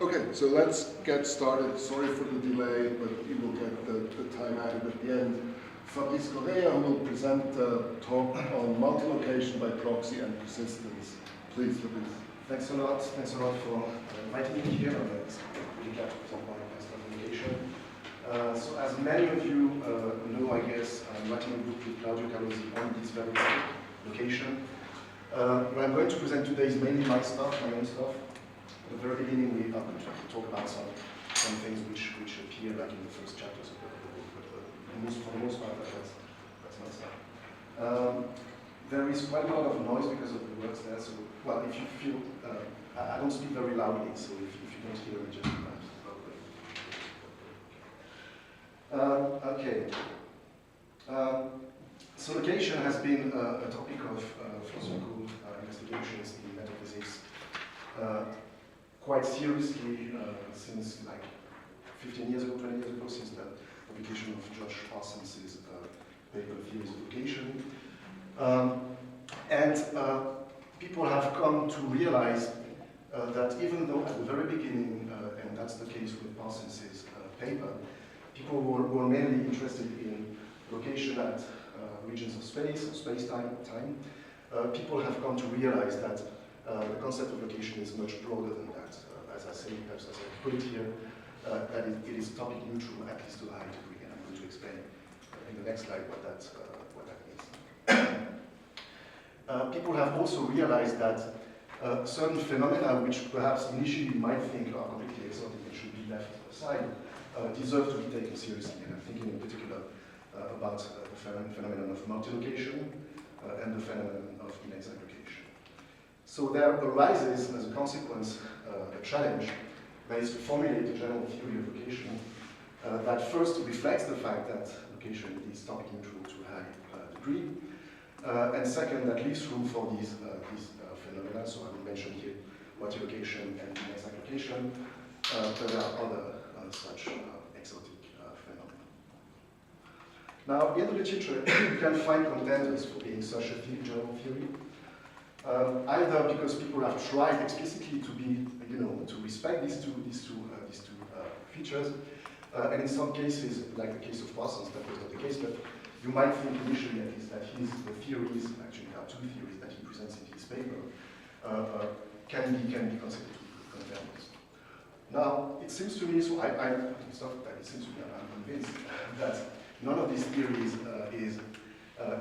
Okay, so let's get started. Sorry for the delay, but you will get the time added at the end. Fabrice Correia will present a talk on multilocation by proxy and persistence. Please, Fabrice. Thanks a lot. Thanks a lot for inviting me here. I'm really glad to present my multilocation. So as many of you know, I guess, I'm writing a book with Claudio Carlosi on this very location. What I'm going to present today is mainly my stuff, my own stuff. At the very beginning, we are going to talk about some things which appear like in the first chapters of the book, but for the most part, that's my stuff. There is quite a lot of noise because of the words there, so, well, if you feel, I don't speak very loudly, so if you don't hear me, just okay. So location has been a topic of philosophical investigations in metaphysics quite seriously since like 15 years ago, 20 years ago, since the publication of Josh Parsons' paper Theories of Location. People have come to realize that even though at the very beginning, and that's the case with Parsons' paper, people were mainly interested in location at regions of space, or space-time, people have come to realize that the concept of location is much broader than that. As I put it here, that it is topic neutral, at least to a high degree, and I'm going to explain in the next slide what that means. People have also realized that certain phenomena which perhaps initially you might think are completely exotic and should be left aside, deserve to be taken seriously, and I'm thinking in particular about the phenomenon of multilocation and the phenomenon of inexact location. So there arises, as a consequence, a challenge that is to formulate a general theory of location that first reflects the fact that location is topic neutral to a high degree, and second, that leaves room for these phenomena. So I will mention here multilocation and inexact location, but there are other such exotic phenomena. Now, in the literature, you can find contenders for being such a general theory. Either because people have tried explicitly to be, to respect these two features, and in some cases, like the case of Parsons, that was not the case, but you might think initially at least that the theories, actually there are two theories that he presents in his paper, can be considered to be contenders. Now, it seems to me, so it's not that it seems to me, I'm convinced that none of these theories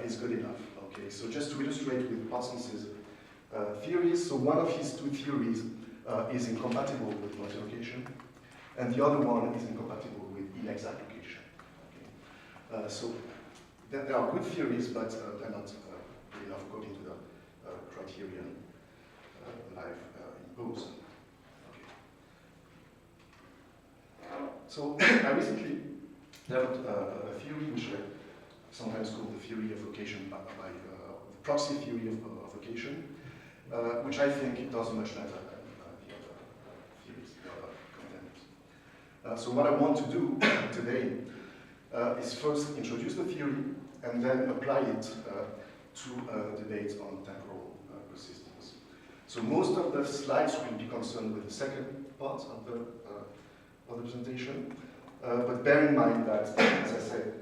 is good enough. Okay, so just to illustrate with Parsons' theories, so one of his two theories is incompatible with multilocation, and the other one is incompatible with inexact location. Okay. So there are good theories, but they're not good enough according to the criterion that I've imposed. Okay. So I recently developed a theory which I sometimes call the theory of location by the proxy theory of location, which I think does much better than the other theories, the other contenders. So what I want to do today is first introduce the theory and then apply it to debates on temporal persistence. So most of the slides will be concerned with the second part of the presentation, but bear in mind that, as I said,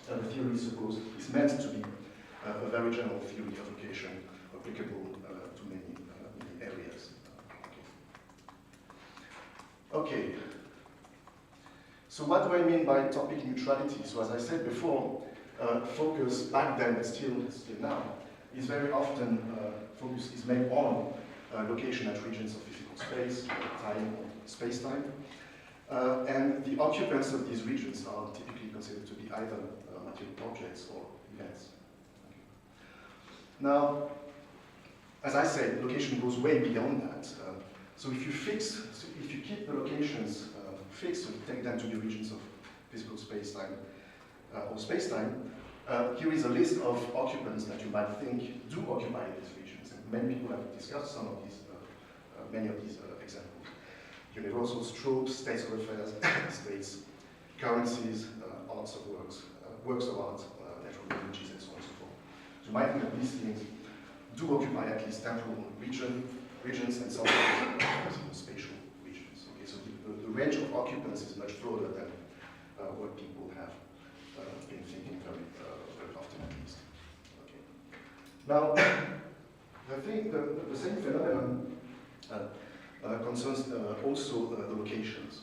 the theory is meant to be a very general theory of location applicable to many areas. Okay. So what do I mean by topic neutrality? So as I said before, focus back then, but still now, is very often focus is made on location at regions of physical space, time, space-time. And the occupants of these regions are typically considered to be either material objects or events. Okay. Now, as I said, location goes way beyond that. So if you keep the locations fixed, so you take them to be regions of physical space-time or space-time, here is a list of occupants that you might think do occupy these regions. And many people have discussed some of these, many of these examples. Universals, tropes, states of affairs, states, currencies, arts of works, works of art, natural languages, and so on and so forth. So you might think that these things do occupy at least temporal regions and sometimes spatial regions. Okay, so range of occupants is much broader than what people have been thinking very often at least. Okay. Now, the same phenomenon concerns also the locations.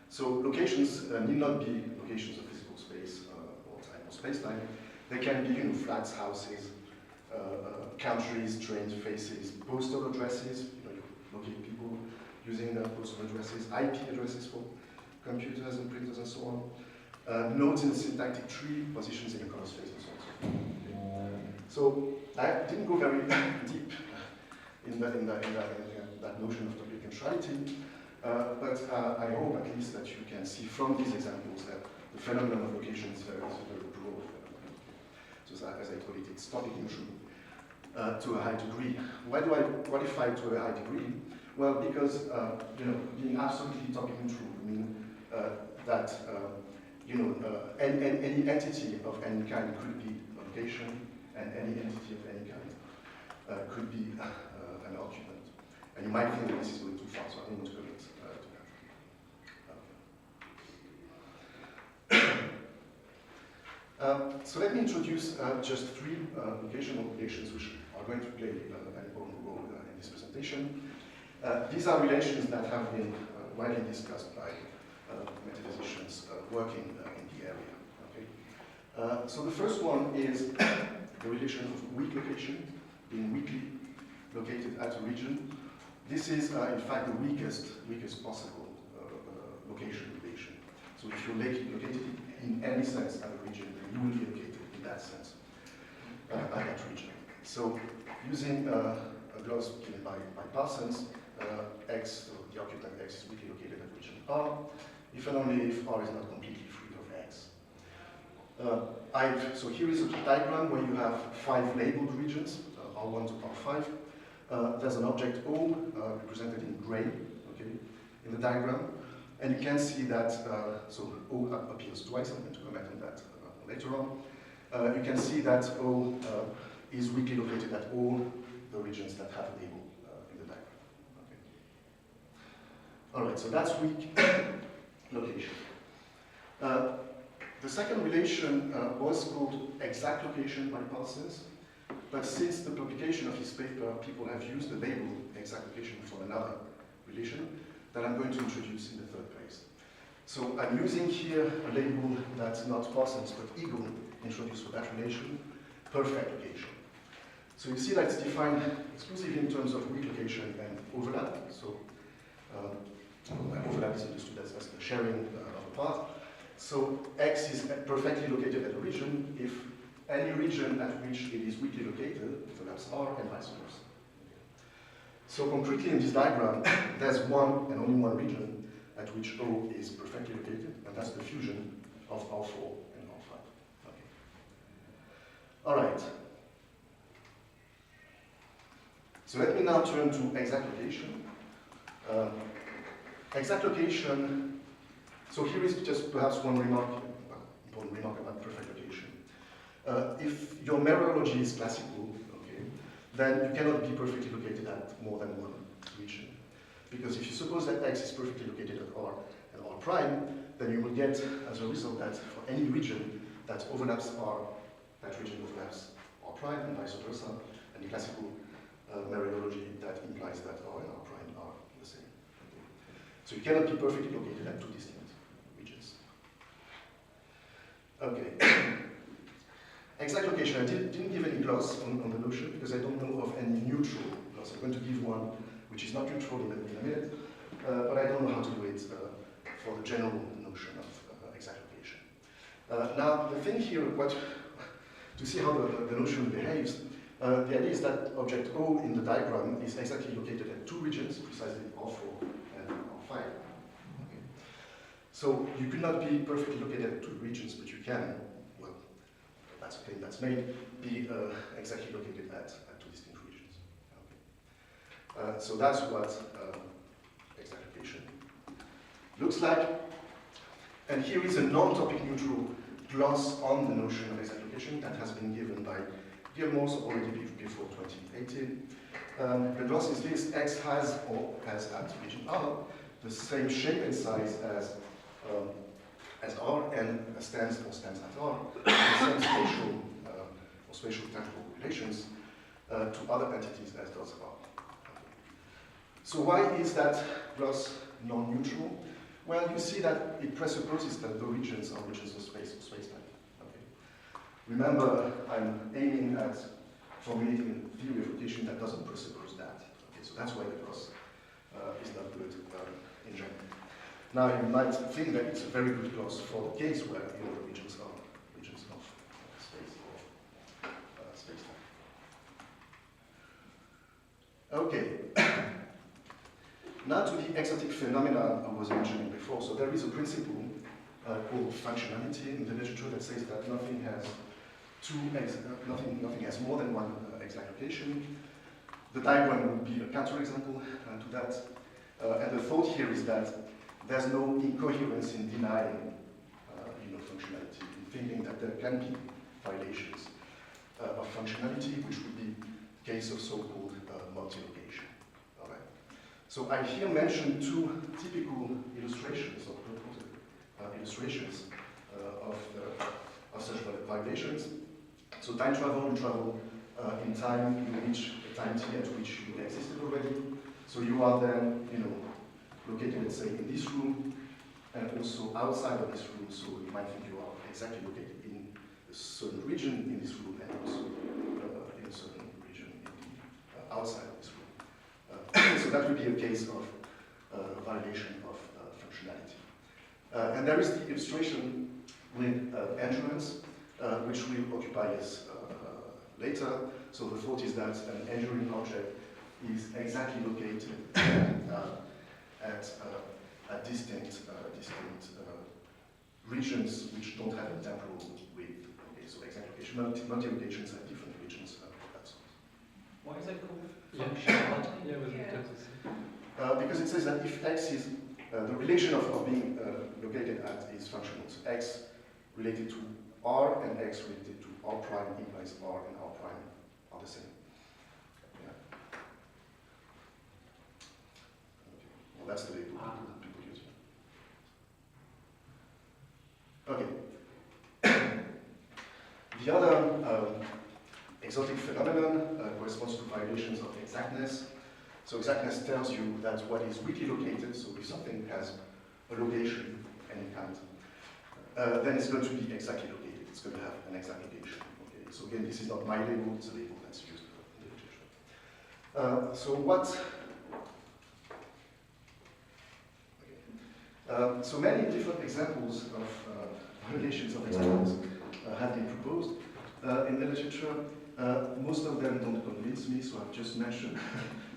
So locations need not be locations of physical space or time or space-time. They can be, flats, houses, countries, train faces, postal addresses. You locate people using postal addresses, IP addresses for computers and printers and so on. Nodes in the syntactic tree, positions in the color space and so on. Okay. So I didn't go very deep in that notion of topic neutrality, but I hope at least that you can see from these examples that the phenomenon of location is very broad phenomenon. So as I told it, it's topic neutral to a high degree. Why do I qualify it to a high degree? Well, because being absolutely topic neutral would mean that any entity of any kind could be a location, and any entity of any kind could be an occupant. And you might think that this is going too far, so I don't want to commit to that. So let me introduce just three locational relations which are going to play an important role in this presentation. These are relations that have been widely discussed by metaphysicians working in the area. Okay? So the first one is the relation of weak location, being weakly located at a region. This is, in fact, the weakest possible location relation. So if you're located in any sense at a region, then you will be located in that sense at that region. So using a gloss given by Parsons, X, so the occupant X is weakly located at region R, if and only if R is not completely free of X. So here is a diagram where you have 5 labeled regions, R1 to R5. There's an object O represented in gray, okay, in the diagram, and you can see that so O appears twice. I'm going to comment on that later on. You can see that O is weakly located at all the regions that have a label in the diagram. Okay. All right, so that's weak location. The second relation was called exact location by Parsons. But since the publication of his paper, people have used the label exact location for another relation that I'm going to introduce in the third place. So I'm using here a label that's not Parsons, but Eagle introduced for that relation, perfect location. So you see that it's defined exclusively in terms of weak location and overlap. So overlap is understood as the sharing of a path. So X is perfectly located at a region if any region at which it is weakly located overlaps R and vice versa. So concretely in this diagram, there's one and only one region at which O is perfectly located, and that's the fusion of R4 and R5. Okay. All right. So let me now turn to exact location. Exact location, so here is just perhaps one remark, important remark about perfect location. If your mereology is classical, okay, then you cannot be perfectly located at more than one region. Because if you suppose that X is perfectly located at R and R prime, then you will get, as a result, that for any region that overlaps R, that region overlaps R prime and vice versa, and the classical mereology that implies that R and R prime are the same. Okay. So you cannot be perfectly located at two distinct regions. Okay. Exact location, I didn't give any gloss on the notion because I don't know of any neutral gloss. I'm going to give one which is not neutral in a minute, but I don't know how to do it for the general notion of exact location. Now, the thing here, to see how the notion behaves, the idea is that object O in the diagram is exactly located at two regions, precisely R4 and R5. Okay. So you could not be perfectly located at two regions, but you can, well, that's a claim that's made, be exactly located at two distinct regions. Okay. So that's what exact location looks like. And here is a non-topic neutral gloss on the notion of exact location that has been given by Gilmore's already before 2018. The gloss is this: X has or has at region R the same shape and size as R and stands at R, the same spatial or spatial temporal relations to other entities as does R. So why is that gloss non-neutral? Well, you see that it presupposes that the regions are regions of space-time. Okay. Remember, I'm aiming at formulating a theory of rotation that doesn't presuppose that. Okay, so that's why the gloss is not good in general. Now, you might think that it's a very good gloss for the case where the regions are regions of space or space-time. Okay. Now to the exotic phenomena I was mentioning before. So there is a principle called functionality in the literature that says that nothing has nothing has more than one exact location. The diagram would be a counterexample to that. And the thought here is that there's no incoherence in denying functionality, in thinking that there can be violations of functionality, which would be the case of so-called multilocation. All right. So I here mentioned two typical illustrations or illustrations of such violations. So time travel, you travel in time, you reach a time t at which you existed already. So you are then, located, let's say, in this room, and also outside of this room. So you might think you are exactly located in a certain region in this room, and also in a certain region outside of this room. So that would be a case of a violation of functionality. And there is the illustration with endurance, which we'll occupy us later. So the thought is that an enduring object is exactly located at distinct regions which don't have a temporal width. Okay, so exact location, multi-locations have different regions of that sort. Why is that called functionality? Because it says that if x is the relation of being located at is functional. So x related to R and x related to R prime implies R and R prime are the same. Yeah. Okay. Well, that's the way people use it. Okay. The other exotic phenomenon corresponds to violations of exactness. So exactness tells you that what is weakly located, so if something has a location any kind, then it's going to be exactly located. It's going to have an exact location. Okay. So again, this is not my label, it's a label that's used in the literature. So what? Okay. So many different examples of violations of exactness have been proposed in the literature. Most of them don't convince me, so I've just mentioned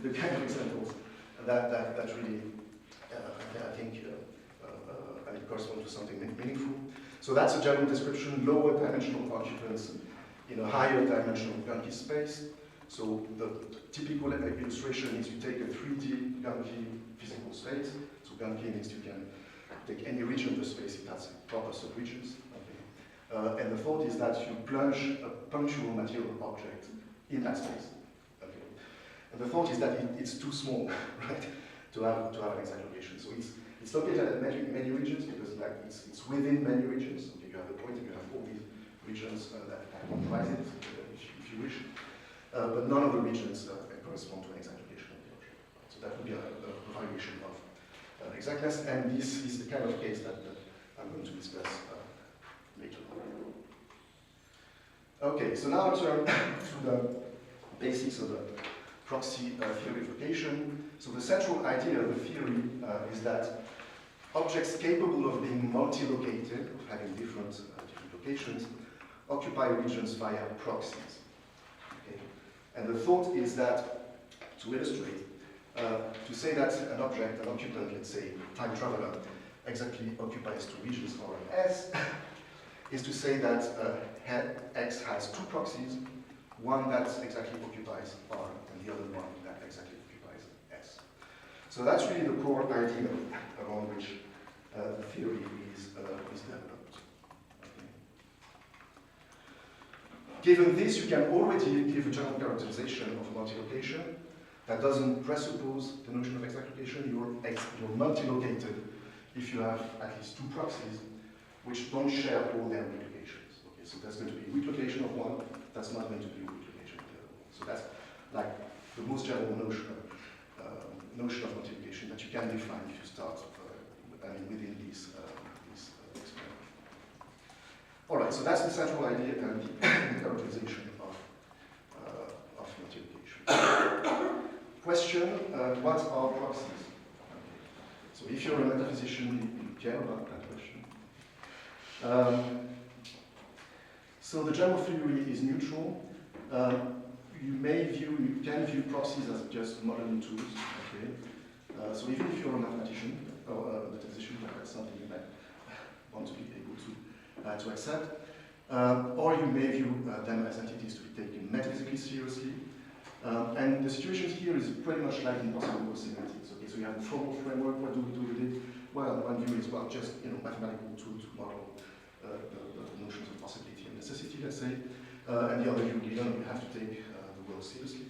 the kind of examples that really, I think, correspond to something meaningful. So that's a general description: lower dimensional occupants in a higher dimensional Gunkey space. So the typical illustration is you take a 3D Gunkey physical space. So Gunkey means you can take any region of the space, it has proper subregions. Okay. And the thought is that you plunge a punctual material object in that space. Okay. And the thought is that it's too small, right, to have an exact location. So it's located at many regions because it's within many regions. Okay, you have the point, you have all these regions that comprise it, if you wish. But none of the regions correspond to an exact location of the object. So that would be a violation of exactness, and this is the kind of case that I'm going to discuss later on. Okay, so now I'll turn to the basics of the proxy theory of location. So the central idea of the theory is that objects capable of being multi-located, of having different locations, occupy regions via proxies. Okay? And the thought is that, to illustrate, to say that an object, an occupant, let's say time traveler, exactly occupies two regions R and S, is to say that X has two proxies, one that exactly occupies R and the other one that exactly occupies S. So that's really the core idea around which the theory is developed. Okay. Given this, you can already give a general characterization of multilocation. That doesn't presuppose the notion of exact location. You're multi-located if you have at least two proxies which don't share all their weak locations. Okay, so there's going to be a weak location of one, that's not going to be a weak location of the other one. So that's like the most general notion of multiplication that you can define if you start within these experiments. All right, so that's the central idea and the characterization of multiplication. Question, what are proxies? Okay. So if you're a metaphysician, you care about that question. So the general theory is neutral. You can view proxies as just modeling tools. Okay. So even if you're a mathematician or a metaphysician, that's something you might want to be able to accept. Or you may view them as entities to be taken metaphysically seriously. And the situation here is pretty much like in possible semantics. Okay, so you have a formal framework. What do we do with it? Well, one view is just mathematical tool to model the notions of possibility and necessity, let's say. And the other view, you have to take the world seriously.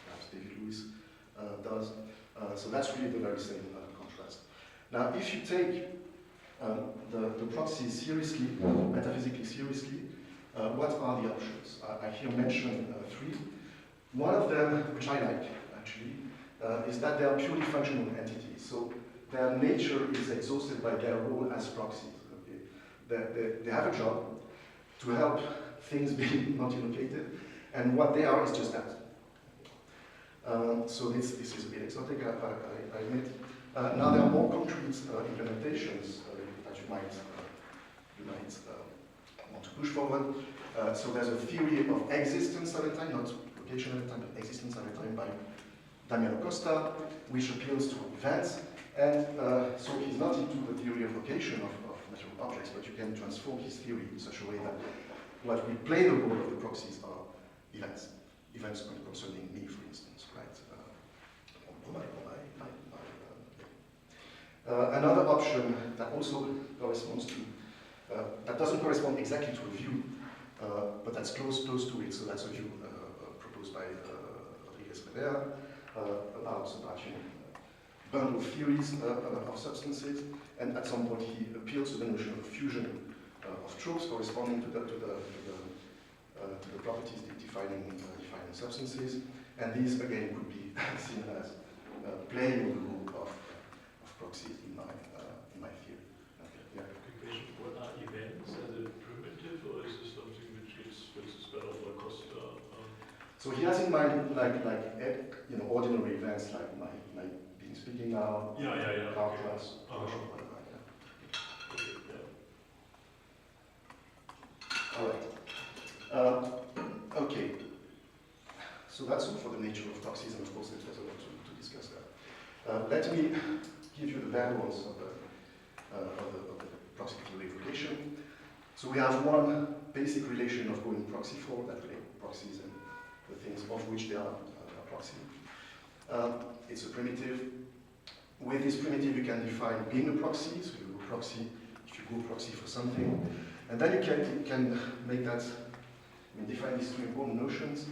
Perhaps David Lewis does. So that's really the very same contrast. Now, if you take the proxies seriously, metaphysically seriously, what are the options? I here mention three. One of them, which I like, actually, is that they are purely functional entities. So their nature is exhausted by their role as proxies. Okay? They have a job to help things be multi-located, and what they are is just that. So this is a bit exotic, I admit. Now there are more concrete implementations that you might want to push forward. So there's a theory of existence at a time, not location at a time, but existence at a time by Damiano Costa, which appeals to events. And so he's not into the theory of location of material objects, but you can transform his theory in such a way that what we play the role of the proxies are events. Events concerning me, for instance, right? Another option that also corresponds to, that doesn't correspond exactly to a view, but that's close to it. So that's a view proposed by Rodriguez Rivera about bundle theories of substances, and at some point he appeals to the notion of fusion of tropes corresponding to the properties defining substances, and these again could be seen as playing the role of proxies in my theory. Okay. Yeah. Question: what are events? As a primitive, or is this something which is spelled out by Costa? So he has in mind like ordinary events like being speaking now, car class, whatever. All right. Okay. So that's all for the nature of proxies, and of course there's a lot to discuss there. Let me give you the variables of the proxy theory of relation. So we have one basic relation of going proxy for that relate proxies and the things of which they are proxy. It's a primitive. With this primitive, you can define being a proxy. So you go proxy if you go proxy for something, and then you can make that. Define these two important notions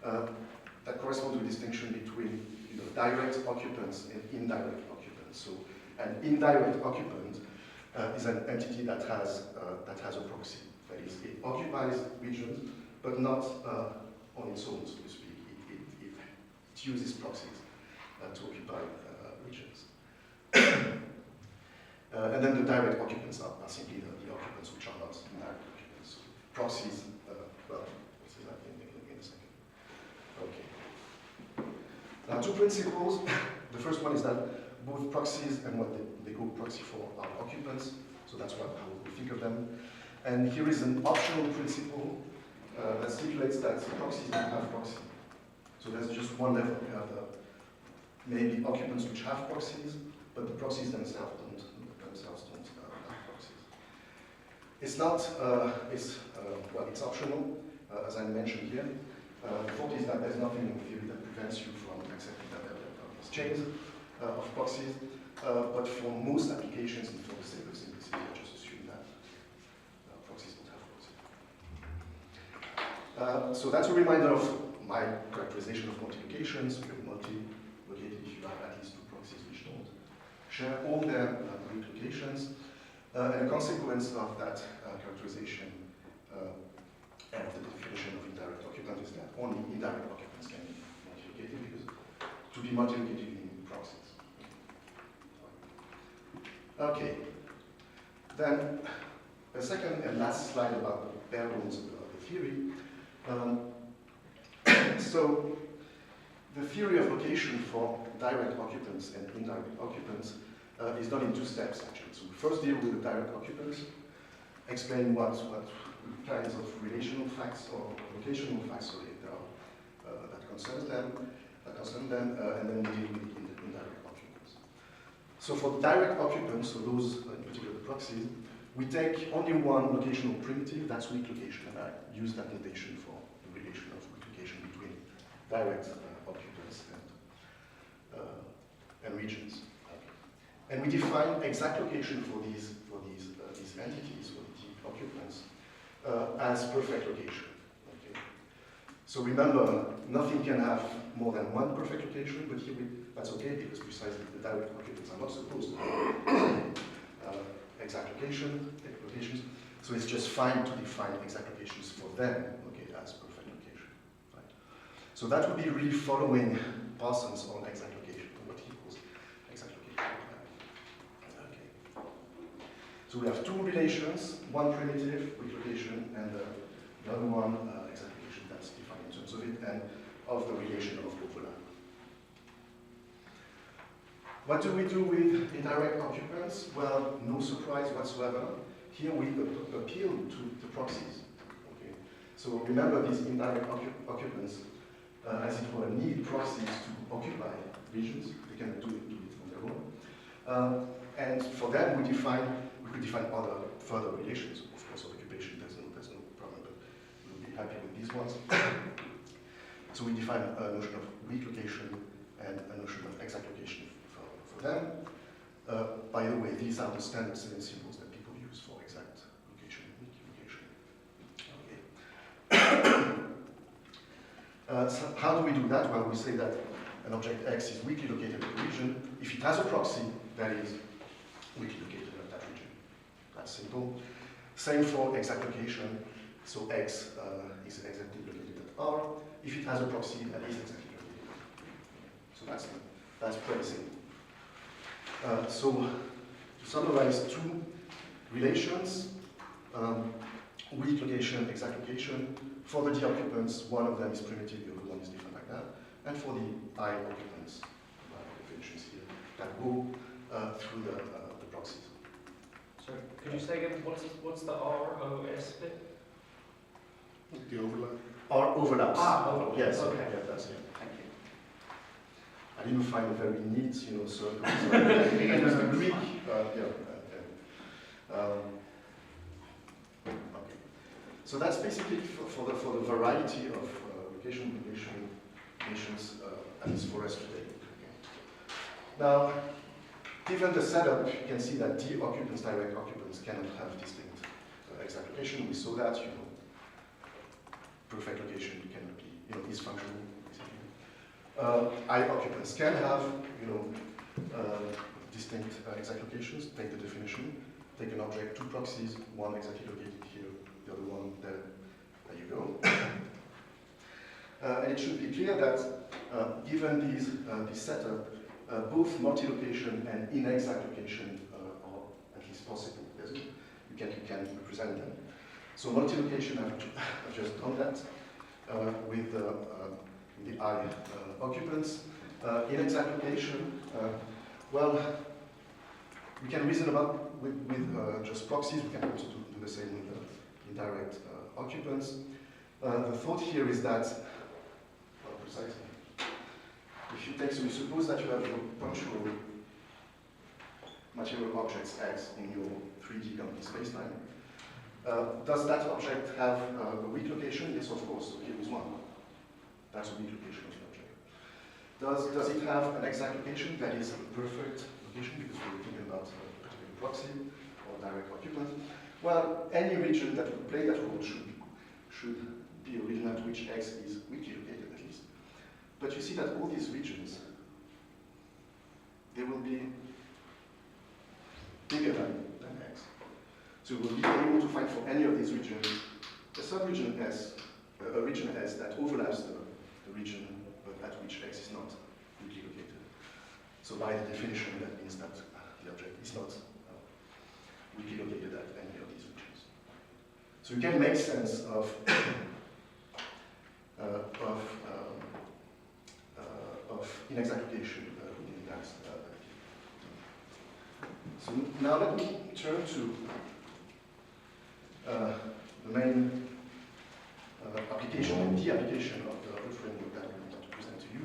that correspond to a distinction between direct occupants and indirect occupants. So an indirect occupant is an entity that has a proxy. That is, it occupies regions, but not on its own, so to speak. It uses proxies to occupy regions. And then the direct occupants are simply the occupants which are not indirect occupants. So proxies, well, we'll see that in a second. Okay. Now, two principles. The first one is that both proxies and what they go proxy for are occupants. So that's how we think of them. And here is an optional principle that stipulates that proxies don't have proxy. So there's just one level. You have maybe occupants which have proxies, but the proxies themselves don't have proxies. It's not. It's optional, as I mentioned here. The thought is that there's nothing in theory that prevents you from accepting that there are these chains of proxies, but for most applications and for the sake of simplicity, I just assume that proxies don't have proxies. So that's a reminder of my characterization of multiplication. So we have share all their weak locations, and a consequence of that characterization and of the definition of indirect occupant is that only indirect occupants can be multilocated, because to be multilocated you need proxies. Okay, then a second and last slide about the bare bones of the theory. So the theory of location for direct occupants and indirect occupants is done in two steps, actually. So we first deal with the direct occupants, explain what kinds of relational facts or locational facts there are that concern them, and then we deal with the indirect occupants. So for direct occupants, so those in particular the proxies, we take only one locational primitive, that's weak location, and I use that notation for the relation of weak location between direct occupants and regions. And we define exact location for these entities, for the occupants, as perfect location. Okay. So remember, nothing can have more than one perfect location, but here that's okay because precisely the direct occupants are not supposed to have exact locations. So it's just fine to define exact locations for them, okay, as perfect location. Right? So that would be really following Parsons on exact location, what he calls exact location. Okay. So we have two relations, one primitive, weak location, and the other one, exact location, that's defined in terms of it, and of the relation of overlap. What do we do with indirect occupants? Well, no surprise whatsoever. Here we appeal to the proxies. Okay. So remember, these indirect occupants, as it were, need proxies to occupy regions. They cannot do it on their own. And for them, we could define other further relations. Of course, of occupation, there's no problem, but we'll be happy with these ones. So we define a notion of weak location and a notion of exact location for them. By the way, these are the standard Seven symbols that people use for exact location and weak location. Okay. So how do we do that? Well, we say that an object X is weakly located in a region if it has a proxy that is weakly located in that region. That's simple. Same for exact location. So X is exactly located at R if it has a proxy that is exactly located. So that's pretty simple. So to summarize, two relations, weak location, exact location. For the D occupants, one of them is primitive, the other one is different like that. And for the I occupants, definitions here, that go through the proxies. Sorry, could you say again, what's the ROS bit? The overlap. Or overlaps. Overlaps. Yes, Okay. Yeah, that's it. Thank you. I didn't find a very neat, circle. I used the Greek. Okay. So that's basically for the variety of location relations at least for us today. Okay. Now, given the setup, you can see that D occupants, direct occupants, cannot have distinct exact location. We saw that, perfect location cannot be, is functional. I occupants can have, distinct exact locations. Take the definition. Take an object, two proxies, one exactly located here, the other one there. There you go. And it should be clear that given this setup, both multi-location and inexact location are at least possible. You can represent them. So multi-location, I've just done that with the I occupants. Inexact location, well, we can reason about with just proxies. We can also do the same with the indirect occupants. The thought here is that, well, precisely, if you take, so you suppose that you have your punctual material objects X in your 3D company spacetime. Does that object have a weak location? Yes, of course. So here is one. That's a weak location of the object. Does it have an exact location that is a perfect location because we're thinking about a particular proxy or direct occupant? Well, any region that would play that role should be a region at which X is weakly located at least. But you see that all these regions, they will be bigger than X. So we'll be able to find for any of these regions a subregion S, a region S that overlaps the region at which X is not weakly located. So by the definition, that means that the object is not weakly located at any of these regions. So you can make sense of inexact location within that. So now let me turn to the main application and the application of the framework that we want to present to you,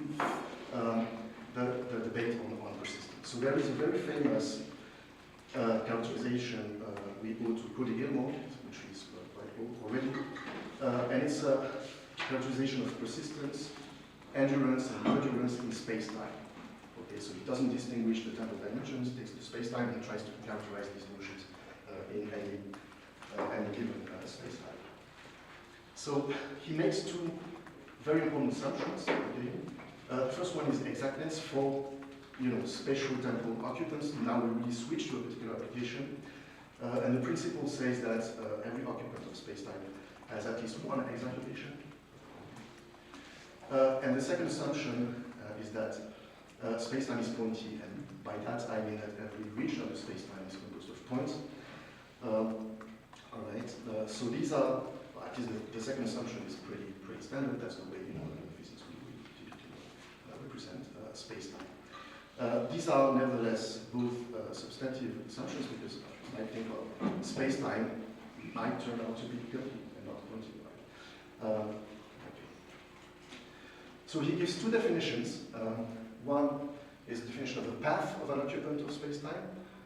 the debate on persistence. So there is a very famous characterization we owe to Cody-Gilmore, which is quite old already, and it's a characterization of persistence, endurance, and perdurance in space-time. Okay, so it doesn't distinguish the type of dimensions, it takes the space-time and tries to characterize these notions in any given space-time. So he makes two very important assumptions. Okay. The first one is exactness for spatial temporal occupants. Now we really switch to a particular application. And the principle says that every occupant of space-time has at least one exact location. And the second assumption is that space-time is pointy, and by that I mean that every region of the space-time is composed of points. All right. So these are, at least the second assumption is pretty standard. That's the way in physics we typically represent space-time. These are nevertheless both substantive assumptions, because I think of space-time might turn out to be curvy and not pointy. Okay. So he gives two definitions. One is the definition of the path of an occupant of space-time.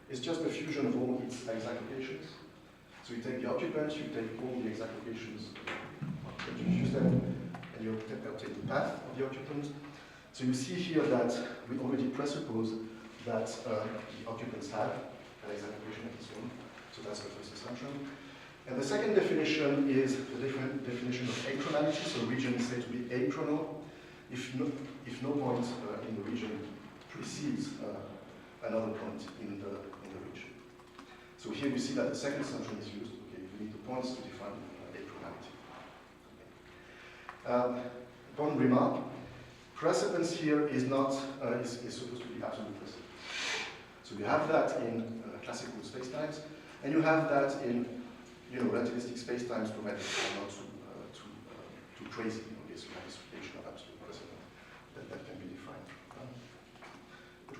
It's just a fusion of all its exact locations. So you take the occupant, you take all the exact locations, you fuse them, and you obtain the path of the occupant. So you see here that we already presuppose that the occupants have an exact location of its own. So that's the first assumption. And the second definition is the definition of achronality. So region is said to be achronal if no point in the region precedes another point in the region. So here we see that the second assumption is used. Okay, we need the points to define achronality. One remark: precedence here is not is supposed to be absolute precedence. So you have that in classical spacetimes, and you have that in relativistic spacetimes, provided they are not too crazy. Okay, so you have this relation of absolute precedence that can be defined,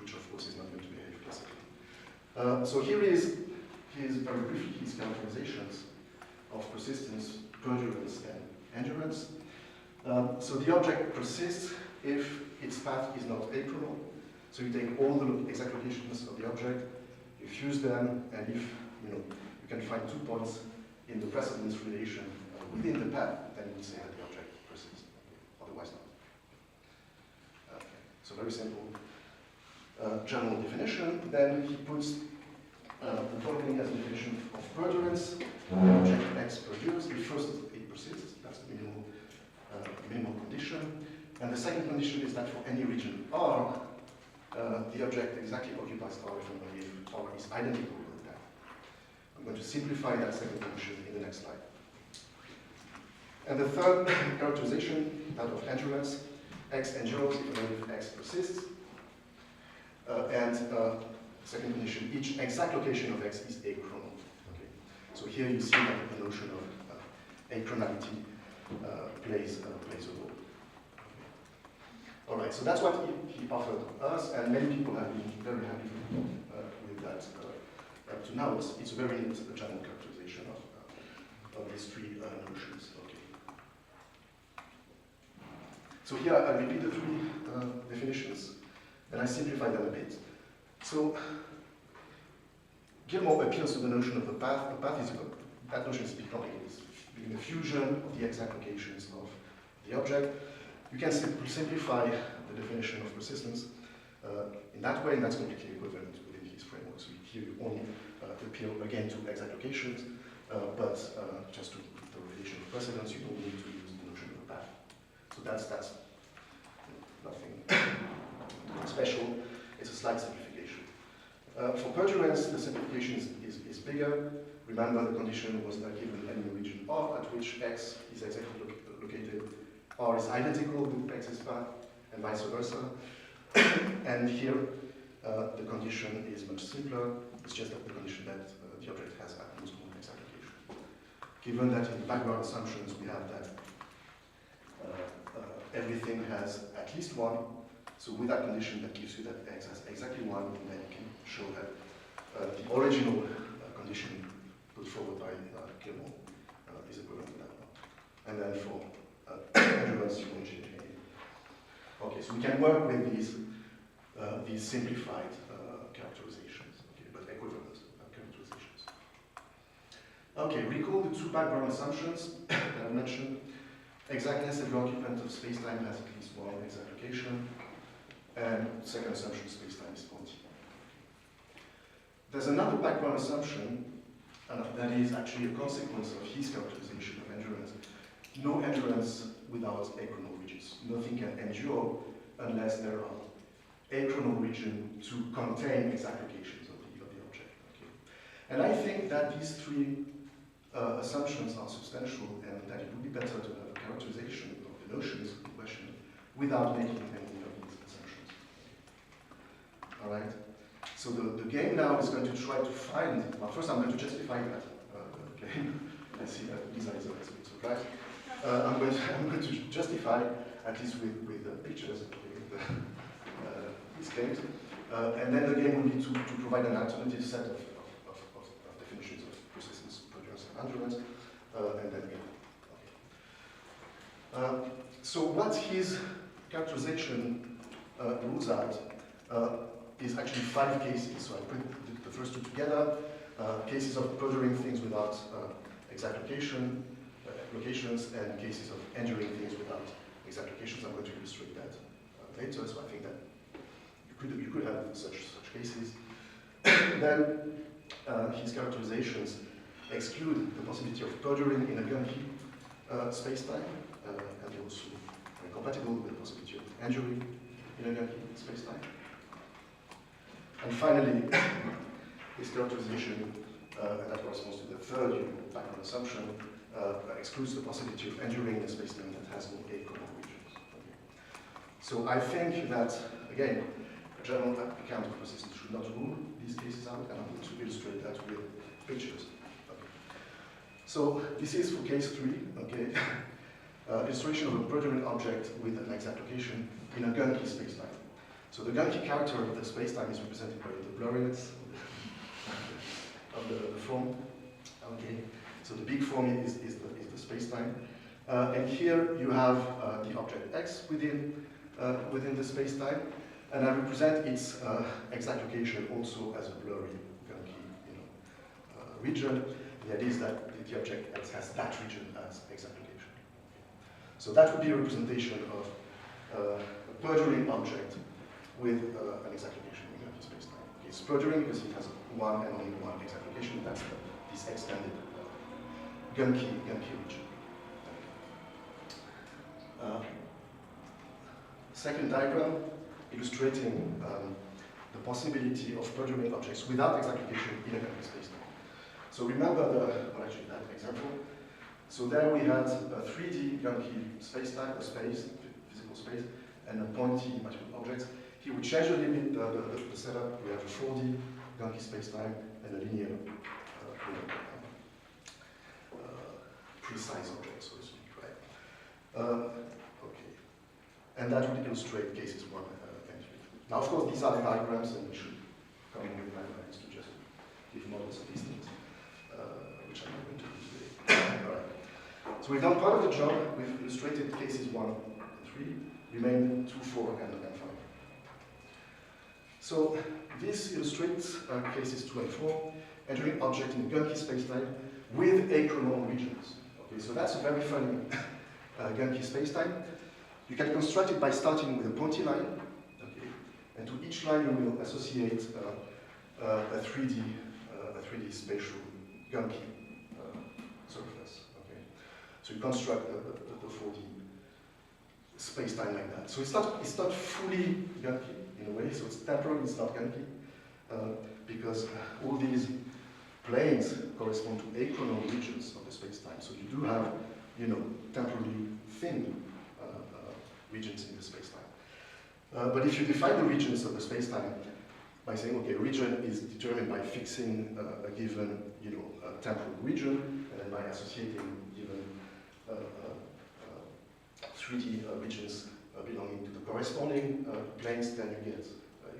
which of course is not going to behave classically. So here is very briefly his characterizations of persistence, perdurance, and endurance. So the object persists if its path is not achronal. So you take all the exact locations of the object, you fuse them, and if you can find 2 points in the precedence relation within the path, then you would say that the object persists. Otherwise not. Okay. So very simple general definition. Then he puts the following as a definition of perdurance. The object X perdures if first it persists. That's the minimal condition. And the second condition is that for any region R, the object exactly occupies R if R is identical with the path. I'm going to simplify that second condition in the next slide. And the third characterization, that of endurance, X endures if X persists. And second condition, each exact location of X is achronal. Okay. So here you see that the notion of achronality plays a role. All right, so that's what he offered us, and many people have been very happy with that up to now. It's a very neat general characterization of these three notions. Okay. So here I repeat the three definitions, and I simplify them a bit. So Gilmore appeals to the notion of the path. The path is that notion is economic. It's being the fusion of the exact locations of the object. You can simplify the definition of persistence in that way, and that's completely equivalent within his framework. So here you only appeal again to exact locations, but just to the relation of precedence, you don't need to use the notion of a path. So that's nothing special. It's a slight simplification. For perdurance, the simplification is bigger. Remember, the condition was not given any region R at which X is exactly located. R is identical with X's path, and vice versa. And here, the condition is much simpler. It's just that the condition that the object has at most one X application. Given that in the background assumptions we have that everything has at least one, so with that condition that gives you that X has exactly one, and then you can show that the original condition put forward by Clément is equivalent to that one. And then for endurance, you can change it. Okay, so we can work with these simplified characterizations, okay, but equivalent characterizations. Okay, recall the two background assumptions that I mentioned. Exactness, every occupant of spacetime has at least one exact location. And second assumption, spacetime is faulty. There's another background assumption that is actually a consequence of his characterization of endurance. No endurance without achronal regions. Nothing can endure unless there are achronal regions to contain exact locations of the object. Okay. And I think that these three assumptions are substantial, and that it would be better to have a characterization of the notions in question without making any of these assumptions. All right. So the game now is going to try to find. Well, first I'm going to justify that claim. I see that Lisa is a bit surprised. I'm going to justify, at least with pictures, these claims, and then the game will be to provide an alternative set of definitions of persistence, perdurance, and endurance, and then game. Okay. So what his characterization rules out is actually 5 cases. So I put the first two together. Cases of perduring things without exact locations, and cases of enduring things without exact locations. I'm going to illustrate that later. So I think that you could have such cases. Then his characterizations exclude the possibility of perduring in a Geneva spacetime, and they also are incompatible with the possibility of enduring in a Geneva spacetime. And finally, this characterization, that corresponds to the third background assumption, excludes the possibility of enduring a spacetime that has no achronal regions. Okay. So I think that, again, a general account of persistence should not rule these cases out, and I'm going to illustrate that with pictures. Okay. So this is for case 3, okay? Illustration of a perduring object with an exact location in a Geneva spacetime. So the Geneva character of the spacetime is represented by the blurriness of the form. Okay, so the big form is the spacetime, and here you have the object X within the spacetime, and I represent its exact location also as a blurry Geneva region. The idea is that the object X has that region as exact location. So that would be a representation of a perduring object with an exact location in the spacetime. Okay, it's perduring because it has one and only one exact location. That's this extended Geneva region. Second diagram illustrating the possibility of perduring objects without exact location in a Geneva spacetime. So remember that example. So there we had a 3D Geneva spacetime, a space, physical space, and a pointy material object. Here we change a little bit the setup. We have a 4D Geneva spacetime and a linear, precise object, so to speak, right? Okay. And that would illustrate cases 1 and 3. Now, of course, these are diagrams, and we should come in with diagrams to just give models of these things, which I'm not going to do today. All right. So we've done part of the job. We've illustrated cases 1 and 3. Remain 2, 4, and 5. So this illustrates cases 2 and 4, entering object in Geneva spacetime with achronal regions. Okay, so that's a very funny Geneva spacetime. You can construct it by starting with a pointy line, okay, and to each line you will associate a 3D spatial Geneva surface. Okay, so you construct the 4D spacetime like that. So it's not fully Geneva in a way, so it's temporal, it's not Geneva. because all these planes correspond to achronal regions of the space-time. So you do have, you know, temporally thin regions in the space-time. But if you define the regions of the space-time by saying, okay, a region is determined by fixing a given, you know, temporal region, and then by associating given 3D regions belonging to the corresponding planes, then you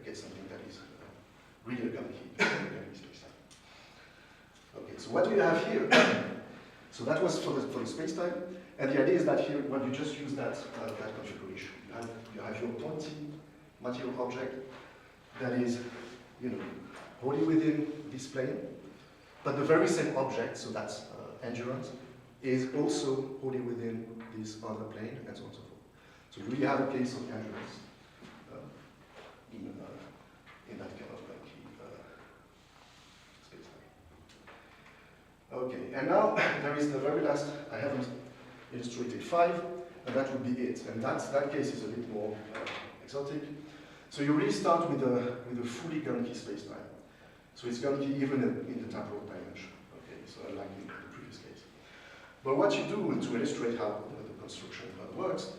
get something that is really a Genki space-time. Okay, so what do you have here? So that was for the space-time, and the idea is that here, when you just use that configuration, you have your pointy material object that is, you know, wholly within this plane, but the very same object, so that's endurance, is also wholly within this other plane, and so on and so forth. So you really have a case of endurance in that kind of Genki space-time. Okay, and now there is the very last, I haven't illustrated 5, and that would be it. And that case is a bit more exotic. So you really start with a fully Genki space-time. So it's Genki even in the temporal dimension. Okay, so unlike in the previous case. But what you do to illustrate how the construction works,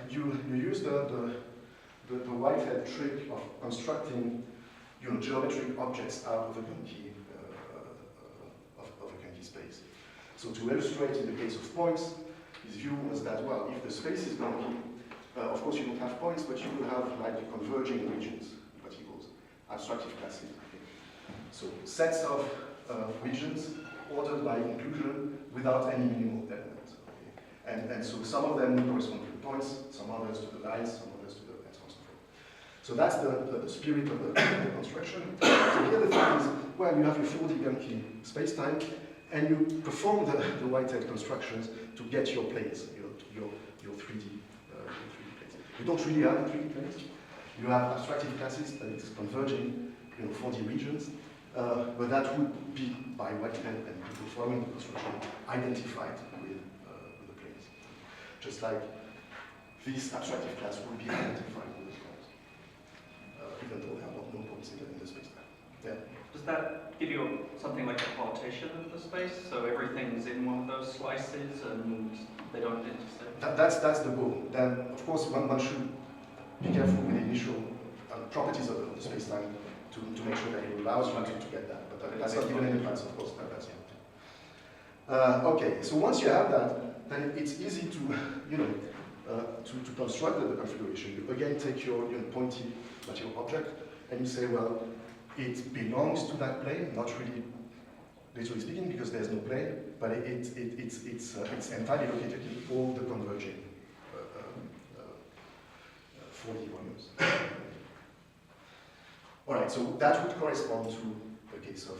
you use the Whitehead trick of constructing, you know, geometric objects out of a Genki space. So to illustrate in the case of points, his view was that, well, if the space is Genki, of course you don't have points, but you will have like converging regions, what he calls abstractive classes. So sets of regions ordered by inclusion without any minimal element. Okay? And so some of them correspond to the points, some others to the lines, some others to the and so on and so forth. So that's the spirit of the construction. So here the thing is, well, you have your 4D Genki space-time, and you perform the Whitehead constructions to get your planes, your 3D planes. You don't really have 3D planes. You have abstractive classes that is converging, you know, 4D regions, but that would be by Whitehead and people following the construction identified with the planes. Just like this abstractive class would be identified with the planes, even though there are no points in the space-time. Yeah. Does that give you something like a partition of the space? So everything's in one of those slices and they don't intersect? That's the goal. Then, of course, one should be careful with the initial properties of the space-time to make sure that it allows you to get that. But that's not given in advance, of course. That's it. Okay, so once you have that, then it's easy to, you know, to construct the configuration. You again take your pointy material object and you say, well, it belongs to that plane, not really literally speaking, because there's no plane, but it's entirely located in all the converging 4D volumes. All right, so that would correspond to the case of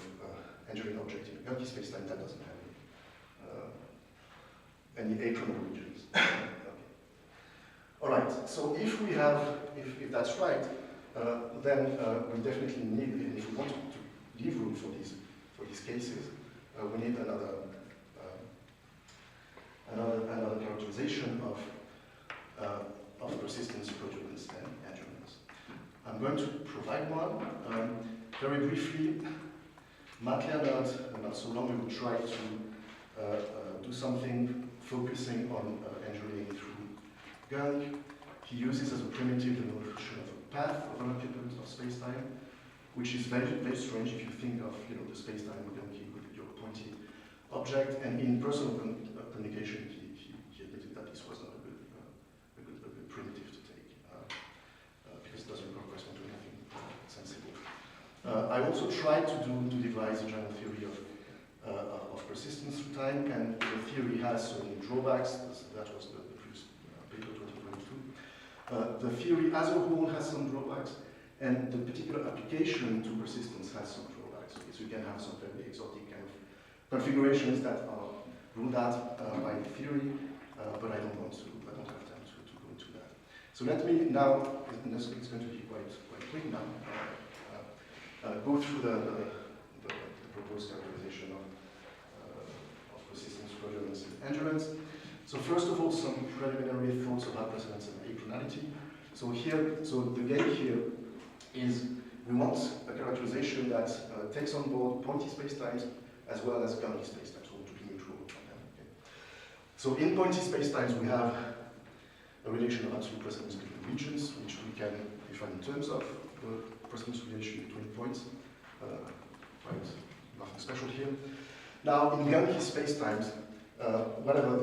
engineering object in a Genki space-time that doesn't have any achronal regions. Okay. All right, so if we have, if that's right, then we definitely need, and if we want to leave room for these cases, we need another characterization of persistence, produce, and endurance. I'm going to provide one. Very briefly, Matt Leonard, not so long ago, tried to do something focusing on engineering through Genk. He uses as a primitive the notion of a path of an occupant of space-time, which is very, very strange if you think of, you know, the space-time with your pointy object. And in personal communication, he admitted that this was not a good primitive to take because it doesn't correspond to anything sensible. I also tried to devise a general theory of persistence through time, and the theory has certain drawbacks. That was the previous paper 2022. The theory as a whole has some drawbacks, and the particular application to persistence has some drawbacks. Okay, so you can have some very exotic kind of configurations that are ruled out by the theory, but I don't have time to go into that. So let me now, and it's going to be quite quick now, go through the proposed characterization of persistence, produce, and endurance. So first of all, some preliminary thoughts about precedence and achronality. So here, so the game here is we want a characterization that takes on board pointy spacetimes as well as gunky spacetimes, so to be neutral. Okay. So in pointy spacetimes, we have a relation of absolute precedence between regions, which we can define in terms of the precedence relation between points. Right, nothing special here. Now, in gunky spacetimes, whatever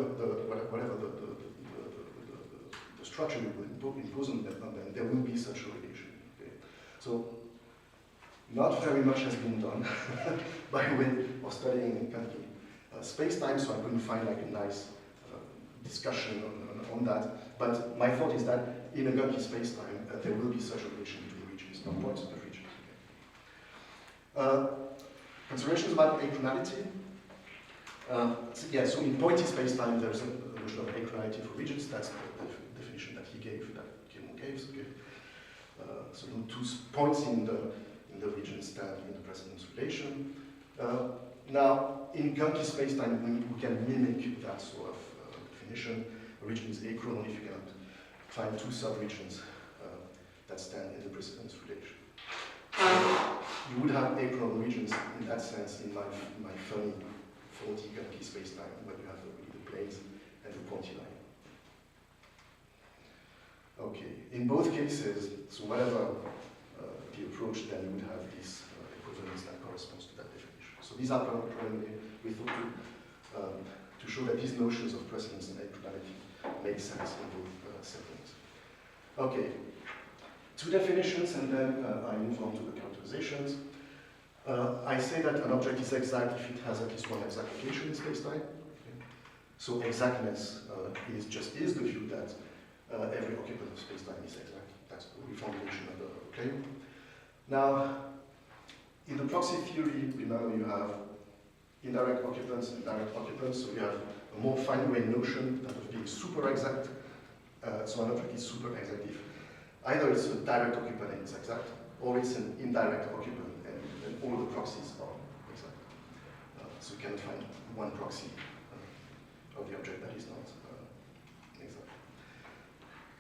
the structure we will impose on them, there will be such a relation. Okay. So, not very much has been done by way of studying gunky spacetime, so I couldn't find like a nice discussion on that. But my thought is that in a gunky spacetime, there will be such a relation between regions, not points, but regions. Okay. Considerations about achronality. So in pointy spacetime, there's a notion of achronality for regions. That's the definition that he gave, that Gilmour gave. Okay. So no two points in the region stand in the precedence relation. Now, in gunky spacetime, we can mimic that sort of definition. A region is achron if you can find two subregions that stand in the precedence relation. You would have achron regions in that sense in my funny 40 gunky spacetime, where you have the planes and the pointy line. Okay, in both cases, so whatever the approach, then you would have this equivalence that corresponds to that definition. So these are primarily, we thought to show that these notions of precedence and achronality make sense in both settings. Okay, two definitions, and then I move on to the characterizations. I say that an object is exact if it has at least one exact location in spacetime. Okay. So exactness is the view that every occupant of spacetime is exact. That's the reformulation of the claim. Now, in the proxy theory, remember you have indirect occupants and direct occupants, so you have a more fine-grained notion that of being super exact. So an object is super exact if either it's a direct occupant and it's exact, or it's an indirect occupant and all the proxies are exact. So you cannot find one proxy of the object that is not exact.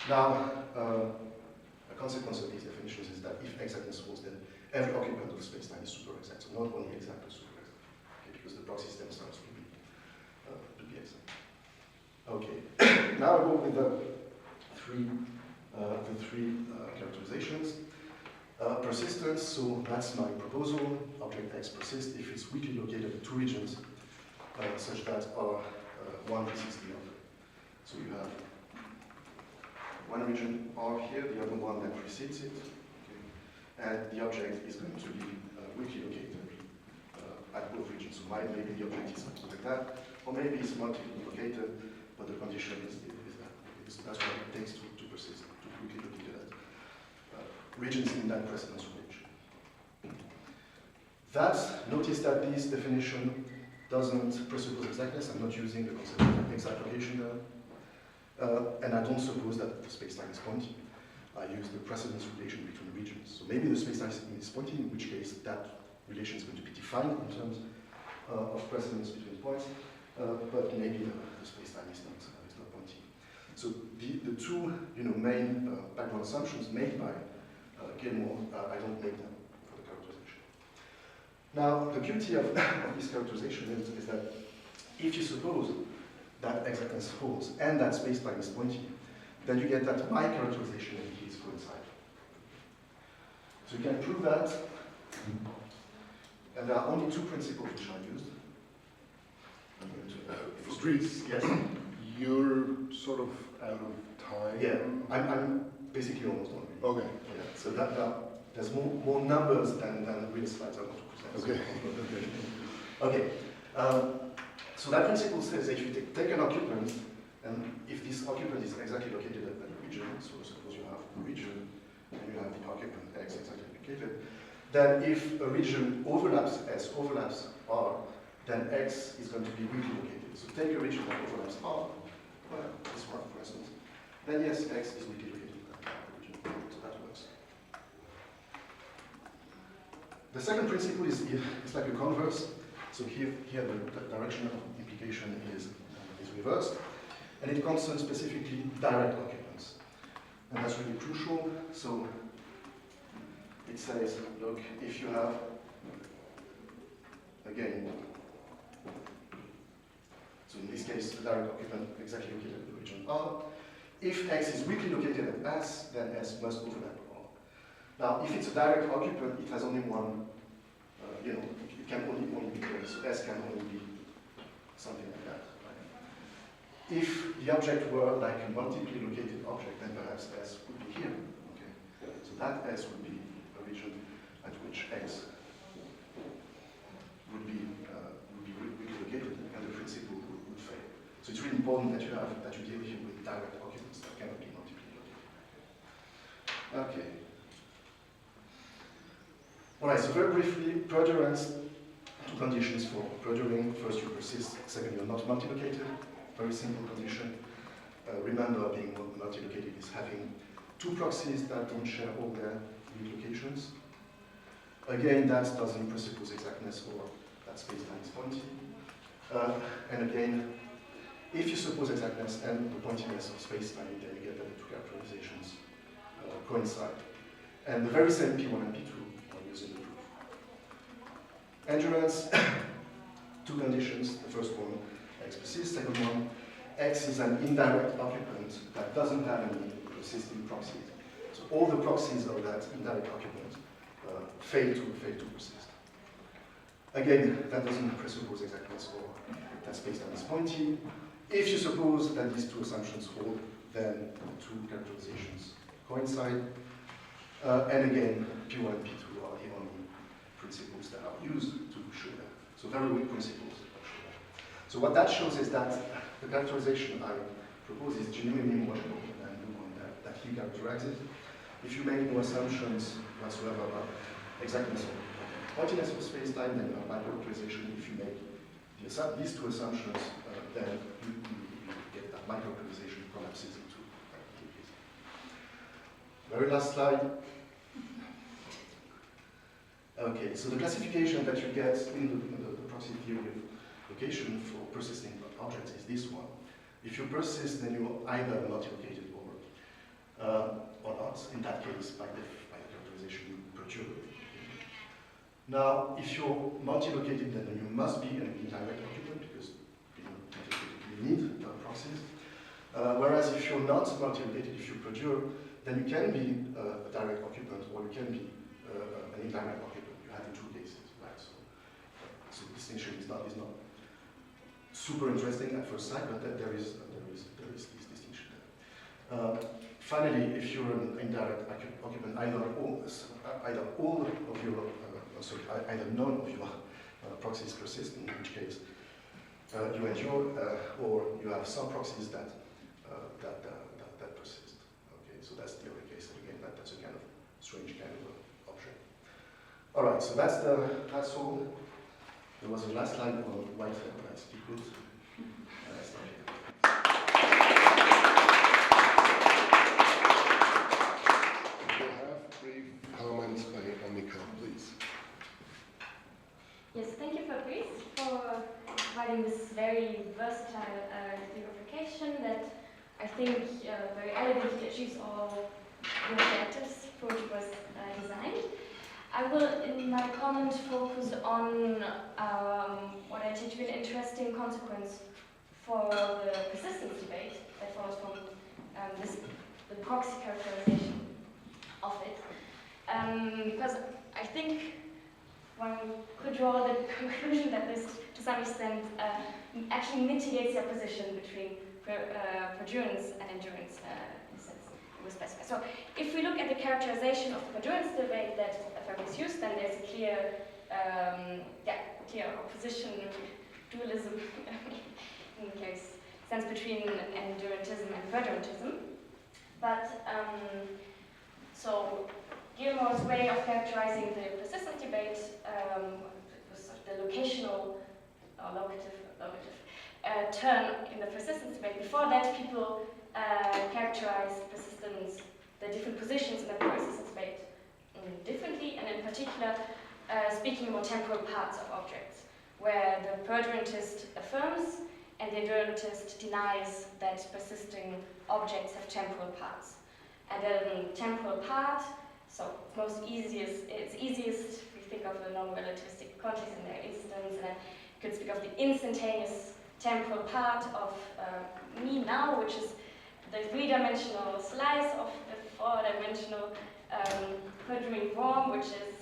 Now, a consequence of these definitions is that if exactness holds, then every occupant of the spacetime is super exact. So not only exact, but super exact. Okay, because the proxies themselves will be exact. Okay. Now I go with the three characterizations. Persistence, so that's my proposal. Object X persists if it's weakly located in two regions such that one precedes the other. So you have one region R here, the other one that precedes it, okay. And the object is going to be weakly located at both regions. So maybe the object is like that, or maybe it's multiply located, but the condition is that. That's what it takes to persist, to weakly locate at regions in that precedence relation. Notice that this definition doesn't presuppose exactness. I'm not using the concept of exact location there. And I don't suppose that the spacetime is pointy. I use the precedence relation between regions. So maybe the spacetime is pointy, in which case that relation is going to be defined in terms of precedence between points, but maybe the spacetime is not pointy. So the two main background assumptions made by Gilmour, I don't make them for the characterization. Now, the beauty of this characterization is that if you suppose that exactness holds and that spacetime is pointy, then you get that my characterization and his coincide. So you can prove that, and there are only two principles which are used. Fabrice, yes. You're sort of out of time. Yeah, I'm basically almost done. Okay. Yeah, so there's more numbers than real slides I want to present. Okay. Okay. So that principle says that if you take an occupant, and if this occupant is exactly located at the region, so suppose you have a region and you have the occupant X exactly located, then if a region overlaps S, overlaps R, then X is going to be weakly located. So take a region that overlaps R, well, this one for instance, then yes, X is weakly located in that region. So that works. The second principle is like a converse. So here the direction of implication is reversed, and it concerns specifically direct occupants. And that's really crucial. So it says, look, if you have, again, so in this case, the direct occupant exactly located in the region R. If X is weakly located at S, then S must overlap R. Now, if it's a direct occupant, it has only one, it can only be there, so S can only be something like that. Right? If the object were like a multiply located object, then perhaps S would be here. Okay? So that S would be a region at which X would be weakly located, and the principle would fail. So it's really important that you deal here with direct occupants that cannot be multiply located. Okay. All right. So very briefly, perdurance. Two conditions for perduring. First, you persist. Second, you're not multilocated. Very simple condition. Remember, being multilocated is having two proxies that don't share all their locations. Again, that doesn't presuppose exactness or that spacetime is pointy. And again, if you suppose exactness and the pointiness of spacetime, then you get that the two characterizations coincide. And the very same P1 and P2 are used in the proof. Endurance, two conditions. The first one, X persists. Second one, X is an indirect occupant that doesn't have any persisting proxies. So all the proxies of that indirect occupant fail to persist. Again, that doesn't presuppose exactness or that spacetime is pointy. If you suppose that these two assumptions hold, then the two characterizations coincide. And again, P1 and P2 are the only principles that are used to show that. So very weak principles that show that. So what that shows is that the characterization I propose is genuinely more general than the one that he characterizes. If you make no assumptions whatsoever about exactness or pointiness of spacetime, then you have my characterization. If you make these two assumptions, then you get that my characterization collapses into case. Very last slide. Okay, so the classification that you get in the proxy theory of location for persisting objects is this one. If you persist, then you're either multilocated or not. In that case, by the characterization, you perturb. Now, if you're multilocated, then you must be an indirect occupant because you need proxies. Whereas if you're not multilocated, if you perturb, then you can be a direct occupant or you can be an indirect occupant. You have the two cases, right? So the distinction is not super interesting at first sight, but there is this distinction there. Finally, if you're an indirect occupant, either none of your proxies persist, in which case you endure, or you have some proxies that persist. Okay, so that's the other case, and again, that's a kind of strange kind of object. All right, so that's all. There was a last slide on white that I speak with, and I stop here. We have brief comments by Annika, please. Yes, thank you, Fabrice, for providing this very versatile clarification that I think very elegantly achieves all the objectives for which it was designed. I will, in my comment, focus on what I take to be an interesting consequence for the persistence debate that follows from the proxy characterization of it. Because I think one could draw the conclusion that this, to some extent, actually mitigates the opposition between perdurance and endurance in a sense we specify. So if we look at the characterization of the perdurance debate that Fabrice used, then there's a clear, clear opposition, dualism in the case sense between endurantism and perdurantism. But so Gilmore's way of characterizing the persistence debate was sort of the locational or locative turn in the persistence debate. Before that, people characterized persistence, the different positions in the persistence debate differently, and in particular, speaking about temporal parts of objects, where the perdurantist affirms and the endurantist denies that persisting objects have temporal parts. And a temporal part So it's easiest if we think of the non-relativistic quantities in their instance, and then you could speak of the instantaneous temporal part of me now, which is the three-dimensional slice of the four-dimensional perjuring form, which is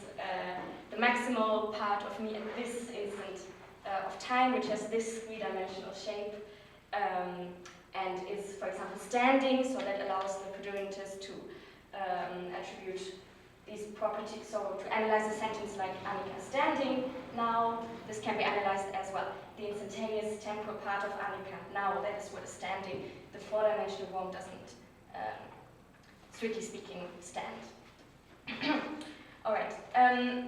the maximal part of me at this instant of time, which has this three-dimensional shape, and is, for example, standing, so that allows the Perdurantists to attribute these properties. So to analyze a sentence like Annika standing now, this can be analyzed as well. The instantaneous temporal part of Annika now, that is what is standing. The four-dimensional form doesn't, strictly speaking, stand. All right,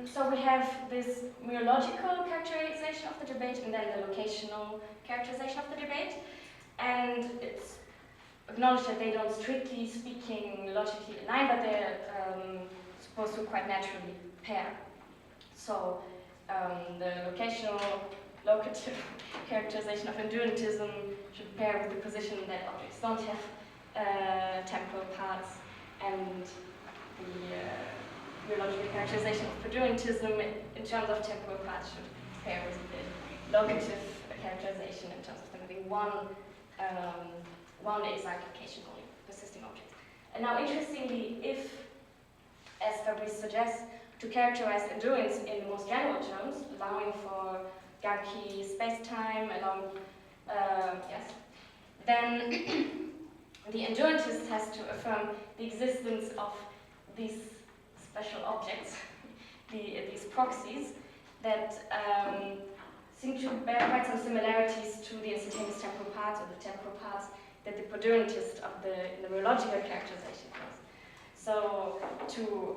so we have this mereological characterization of the debate and then the locational characterization of the debate. And it's acknowledged that they don't strictly speaking logically align, but they're supposed to quite naturally pair. So the locational locative characterization of endurantism should pair with the position that objects don't have temporal parts, and the logical characterization of perdurantism in terms of temporal parts should pair with the locative characterization in terms of them having one exact location, only persisting objects. And now, interestingly, if, as Fabrice suggests, to characterize endurance in the most general terms, allowing for Geneva spacetime, then the endurantist has to affirm the existence of these special objects, these proxies, that seem to bear quite some similarities to the instantaneous temporal parts, or the temporal parts that the Perdurantists of the neurological characterization does. So to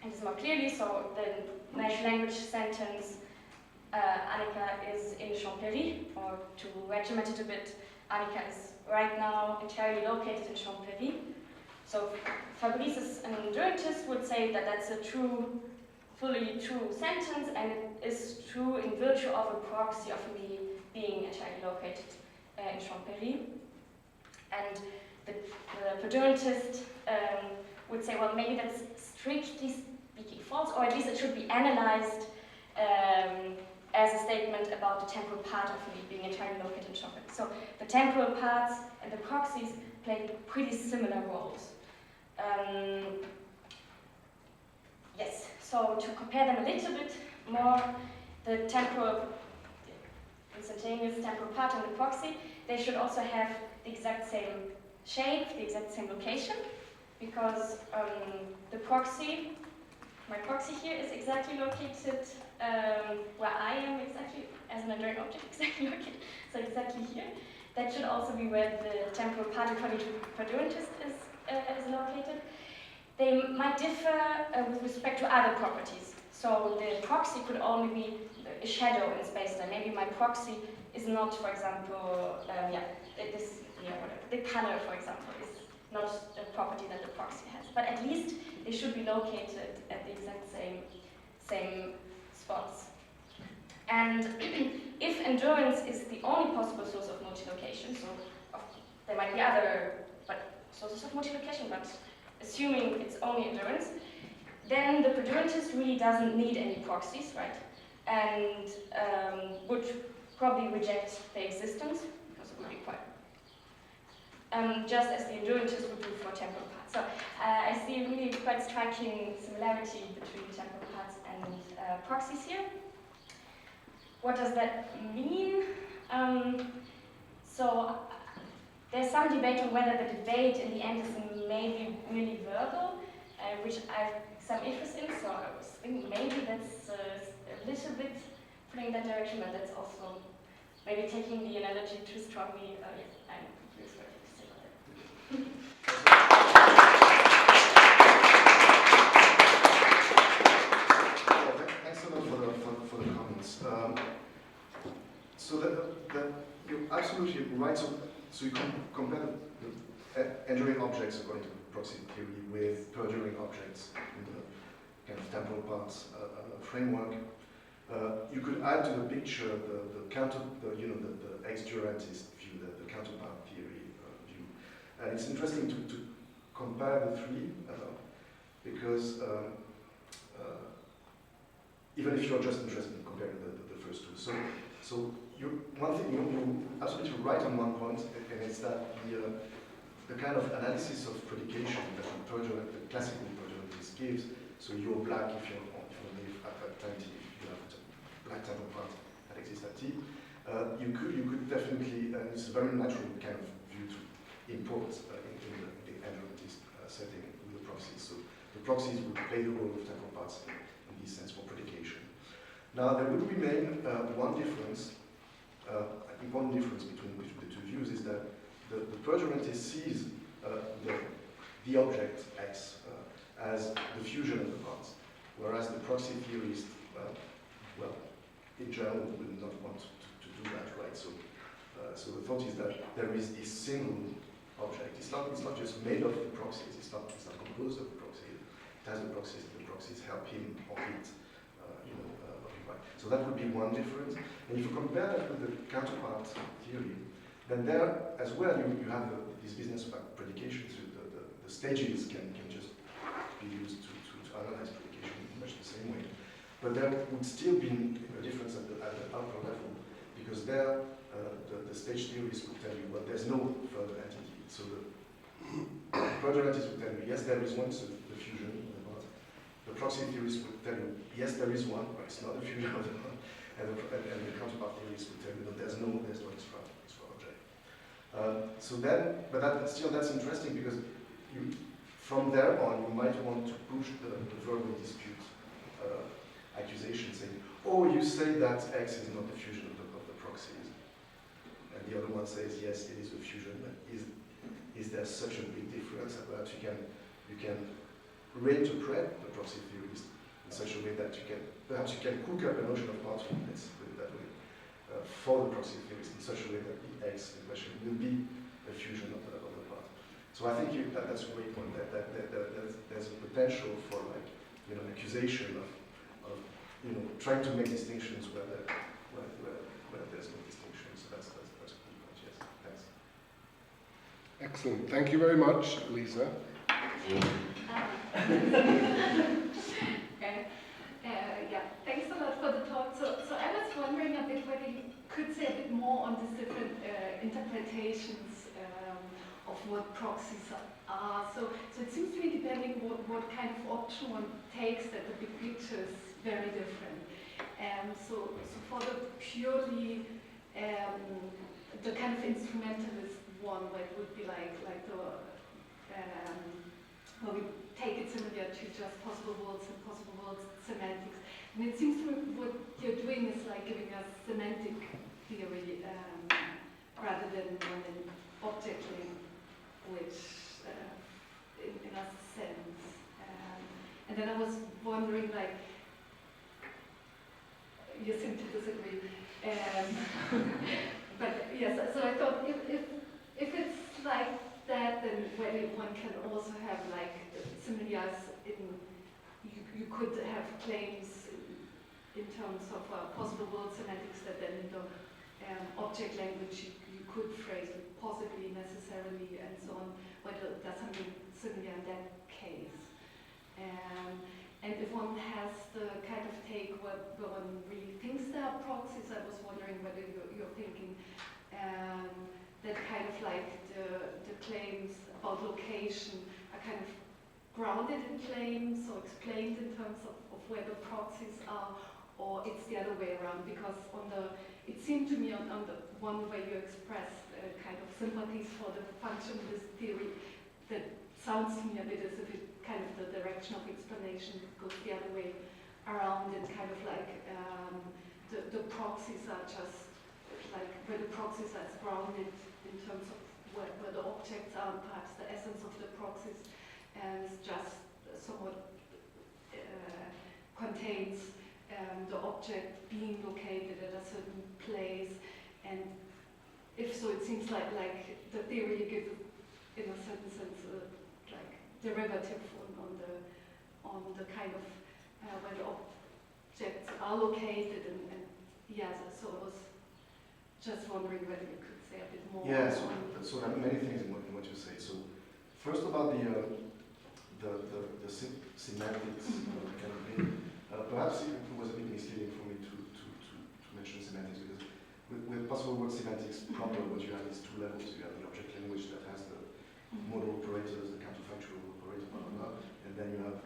and this more clearly, so the natural language sentence Annika is in Champéry, or to regiment it a bit, Annika is right now entirely located in Champéry. So Fabrice as an endurantist would say that that's a fully true sentence, and it is true in virtue of a proxy of me being entirely located in Champéry. And the Perduratist would say, well, maybe that's strictly speaking false, or at least it should be analyzed as a statement about the temporal part of me being entirely located in Champéry. So the temporal parts and the proxies play pretty similar roles. Yes, so to compare them a little bit more, the instantaneous temporal part and the proxy, they should also have the exact same shape, the exact same location, because the proxy, my proxy here is exactly located where I am exactly, as an enduring object, exactly located, so exactly here. That should also be where the temporal part according to Perduratist is located. They might differ with respect to other properties. So the proxy could only be a shadow in space-time. Maybe my proxy is not, for example, the color, for example, is not a property that the proxy has. But at least they should be located at the exact same spots. And if endurance is the only possible source of multilocation, so there might be other sources of multilocation, but assuming it's only endurance, then the Perduratist really doesn't need any proxies, right? And would probably reject their existence, because it would be quite, just as the endurantist would do for temporal parts. So I see a really quite striking similarity between temporal parts and proxies here. What does that mean? So there's some debate on whether the debate in the end is maybe really verbal, which I have some interest in, so I was thinking maybe that's a little bit putting in that direction, but that's also maybe taking the analogy too strongly. Yes, I'm confused what to say about that. Thanks a lot for the comments. So that you're absolutely right. So you compare the enduring objects according to proxy theory with perduring objects in the kind of temporal parts framework. You could add to the picture the ex-durantist view, the counterpart theory view. And it's interesting to compare the three. because even if you're just interested in comparing the first two. So one thing you're absolutely right on one point, and it's that the kind of analysis of predication that the classical perdulatist gives. So you're black if you live at time t, if you have a black type of part that exists at t. You could definitely, and it's a very natural kind of view to import in the endolatist setting with the proxies. So the proxies would play the role of type of parts in this sense for predication. Now there would remain one difference, important difference between the two views is that the perdulatist sees the object X as the fusion of the parts, whereas the proxy theorist, well, in general, would not want to do that, right? So the thought is that there is this single object. It's not just made of the proxies. It's not composed of the proxies. It has the proxies. The proxies help him or it, occupy. So that would be one difference. And if you compare that with the counterpart theory, then there as well you have this business about predication. So the stages can just be used to analyze predication in much the same way. But there would still be a difference at the upper level, because there the stage theorists would tell you, well, there's no further entity. So the perdulatist would tell you, yes, there is one, so the fusion of the part. The proxy theorists would tell you, yes, there is one, but it's not the fusion of the part. And the counterpart theorists would tell you, no, there's no extra object. That's interesting, because from there on, you might want to push the verbal dispute accusation, saying, oh, you say that X is not the fusion of the proxies. And the other one says, yes, it is a fusion, but is there such a big difference? Perhaps you can reinterpret the proxy theorist in such a way that you can cook up a notion of parts, let's put it that way, for the proxy theorist in such a way that the X in question will be a fusion of the part. So I think that's a great point, that there's a potential for an accusation of trying to make distinctions where there's no distinction. So that's a good point, yes. Thanks. Excellent. Thank you very much, Lisa. Okay. Yeah, thanks a lot for the talk. So I was wondering a bit whether you could say a bit more on these different interpretations of what proxies are. So it seems to me, depending what kind of option one takes, that the big picture is very different. So for the purely the kind of instrumentalist one, where it would be like the where we take it similar to just possible worlds and possible worlds semantics. And it seems to me what you're doing is like giving us semantic theory rather than an object link, which in a sense. And then I was wondering, like, you seem to disagree. But yes, so I thought if it's like that, then whether one can also have like similars in, you could have claims in terms of possible world semantics that then in the object language you could phrase it possibly, necessarily, and so on, whether there's something similar in that case. And if one has the kind of take where one really thinks there are proxies, I was wondering whether you're thinking that kind of like the claims about location are kind of grounded in claims or explained in terms of where the proxies are, or it's the other way around, because it seemed to me on the one where you expressed kind of sympathies for the functionalist theory, that sounds to me a bit as if it kind of the direction of explanation goes the other way around, and kind of like the proxies are just like where the proxies are grounded in terms of where the objects are, perhaps the essence of the proxies is just somewhat contains the object being located at a certain place, and if so, it seems like the theory you give in a certain sense like derivative on the kind of where the objects are located, and yeah, so I was just wondering whether you could say a bit more. Yeah, so there are many things in what you say. So first about semantics kind of bit. Perhaps it was a bit misleading for me to mention semantics because with possible word semantics proper, what you have is two levels. You have the object language that has the model operators, the counterfactual operator, blah, blah, blah, and then you have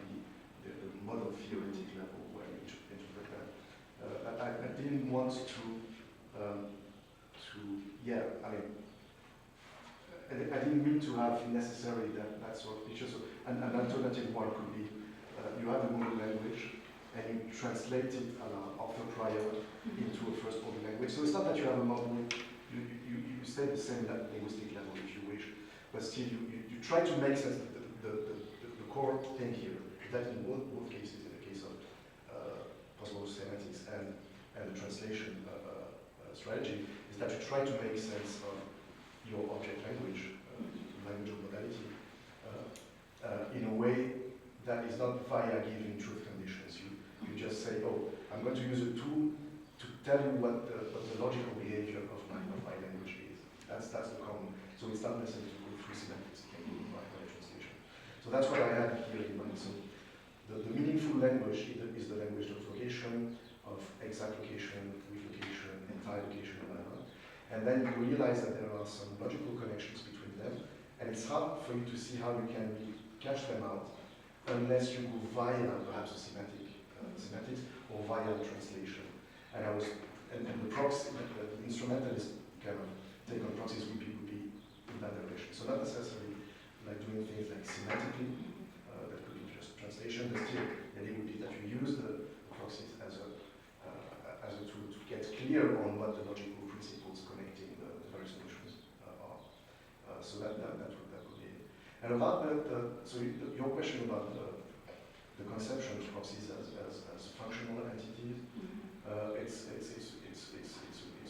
the model theoretic level where you interpret that. I didn't want to yeah, I mean, I didn't mean to have necessarily that sort of picture. So, an alternative one could be you have the model language and you translate it author prior into a first order language. So it's not that you have a model, you stay at the same linguistic level if you wish, but still you try to make sense. The core thing here is that in both cases, in the case of possible semantics and the translation strategy, is that you try to make sense of your object language, language of modality, in a way that is not via giving truth conditions. You just say, oh, I'm going to use a tool to tell you what the logical behavior of my language is. That's the common. So it's not necessarily to go through semantics, it can go by translation. So that's what I had here in mind. So the meaningful language is the language of location, of exact location, relocation, entire location, whatever. And then you realize that there are some logical connections between them, and it's hard for you to see how you can cache them out unless you go via perhaps a semantics or via translation. And the proxy, the instrumentalist kind of take on proxies would be in that direction. So not necessarily like doing things like semantically, that could be just translation, but still the idea would be that you use the proxies as a tool to get clear on what the logical principles connecting the various notions are. So that would be it. And about your question about the conception of proxies as functional entities, it's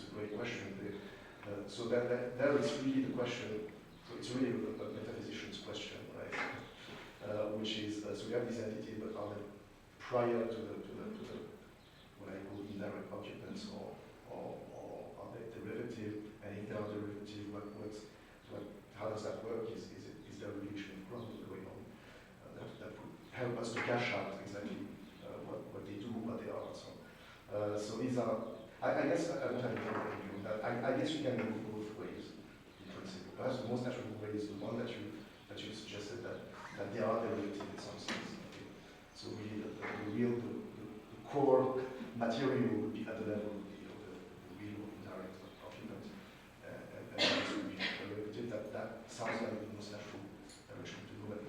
a great question. So there is really the question. So it's really a metaphysician's question, right? Which is so we have these entities, but are they prior to the what I call indirect occupants, or are they derivative? And if they are derivative, how does that work? Is there a relation of growth going on? That would help us to cash out exactly what they do, what they are, and so on. So these are. I guess I don't have anything on that. I guess you can go both ways in principle. Perhaps the most natural way is the one that you suggested, that they are derivative in some sense. Okay. So really the core material would be at the level of the real indirect occupant, and this would be derivative. That sounds like the most natural direction to go, but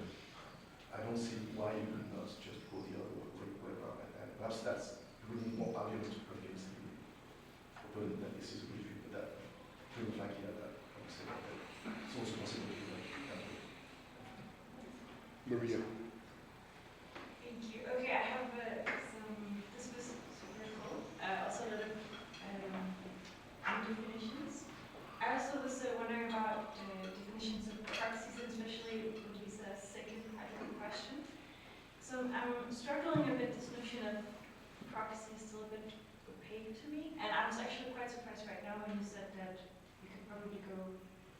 I don't see why you could not just go the other way around. And perhaps that's really more argument to convince the opponent that this is really, but that pretty likely that I would say that it's also possible to do that. Maria. Thank you. Okay, I have this was super cool. Also a lot of definitions. I also was wondering about definitions of proxies, and especially Lisa's second part of the question. So I'm struggling a bit. This notion of proxy is still a bit opaque to me, and I was actually quite surprised right now when you said that you could probably go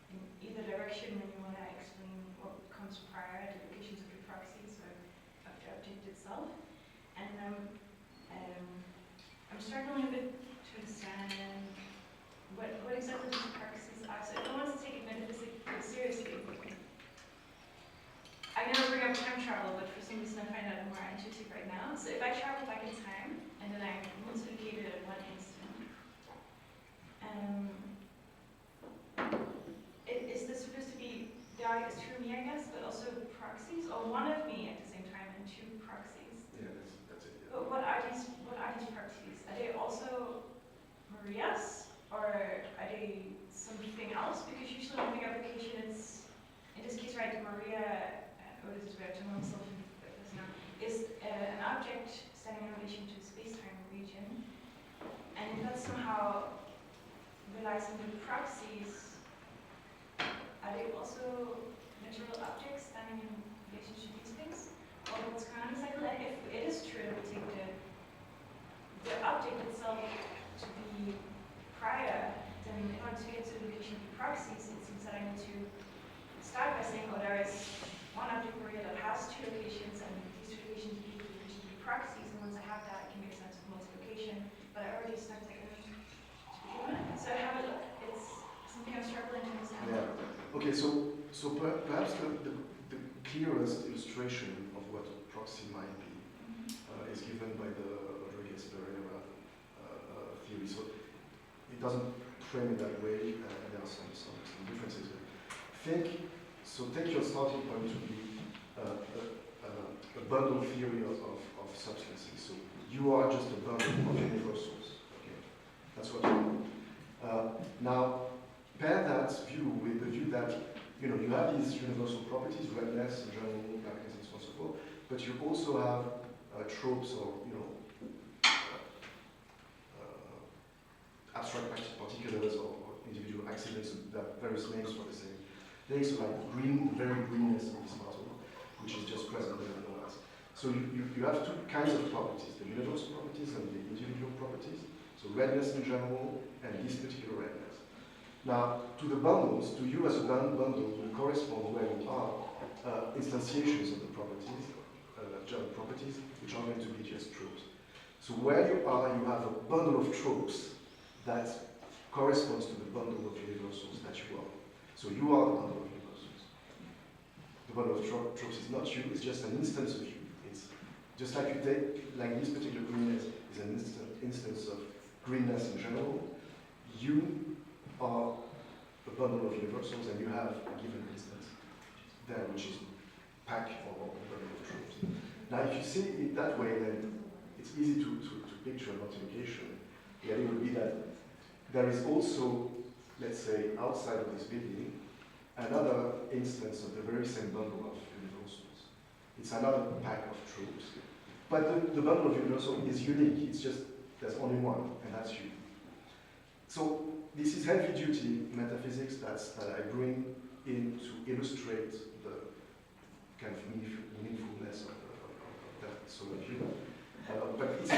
in either direction when you want to explain what comes prior to locations of the proxies or of the object itself. And I'm struggling a bit to understand what exactly these proxies are. So if I want to take metaphysics seriously, I never bring up time travel, but for some reason I find that more intuitive right now. So if I travel back in time and then I multiplicate it at one instant, is this supposed to be there is two of me, I guess, but also proxies, or one of me at the same time and two proxies? Yeah, that's it. Yeah. But what are these proxies? Are they also Maria's, or are they something else? Because usually in big application, it's in this case, right? Maria, or this is where I turn myself into this now, is an object standing in relation to a space-time region, and if that somehow relies on the proxies, are they also literal objects standing in relation to these things? Or what's going on exactly? And if it is true that we take the object itself to be prior, then in order to get to the location of the proxies, it seems that I need to start by saying, oh, there is one object Maria that has two multi-locations and these locations be proxies, and once I have that, it can make sense of multi-location, but I already stuck it in. So have a look. It's something I'm struggling to understand. Yeah. Okay, so perhaps the clearest illustration of what a proxy might be is given by the Rodriguez Pereira theory. So it doesn't frame it that way. There are some differences. Take your starting point to be a bundle theory of substances. So you are just a bundle of universals. Okay, that's what you are. Now, pair that view with the view that you have these universal properties, redness, and general blackness, and so on and so forth, but you also have tropes or abstract particulars or individual accidents that have various names for the same things, so like the very greenness of this particle, which is just present there and all that. So you have two kinds of properties, the universal properties and the individual properties. So redness in general and this particular redness. Now, to the bundles, to you as a bundle will correspond where you are instantiations of the properties, general properties, which are going to be just tropes. So where you are, you have a bundle of tropes that corresponds to the bundle of universals that you are. So you are the bundle of universals. The bundle of tropes is not you, it's just an instance of you. It's just like you take, like this particular greenness is an instance of greenness in general. You are a bundle of universals and you have a given instance there, which is pack or a bundle of tropes. Now, if you see it that way, then it's easy to picture multiplication. The idea would be that there is also, let's say, outside of this building, another instance of the very same bundle of universals. It's another pack of tropes. But the bundle of universal is unique. It's just, there's only one, and that's you. So this is heavy-duty metaphysics that I bring in to illustrate the kind of meaningfulness of that sort of view. But it's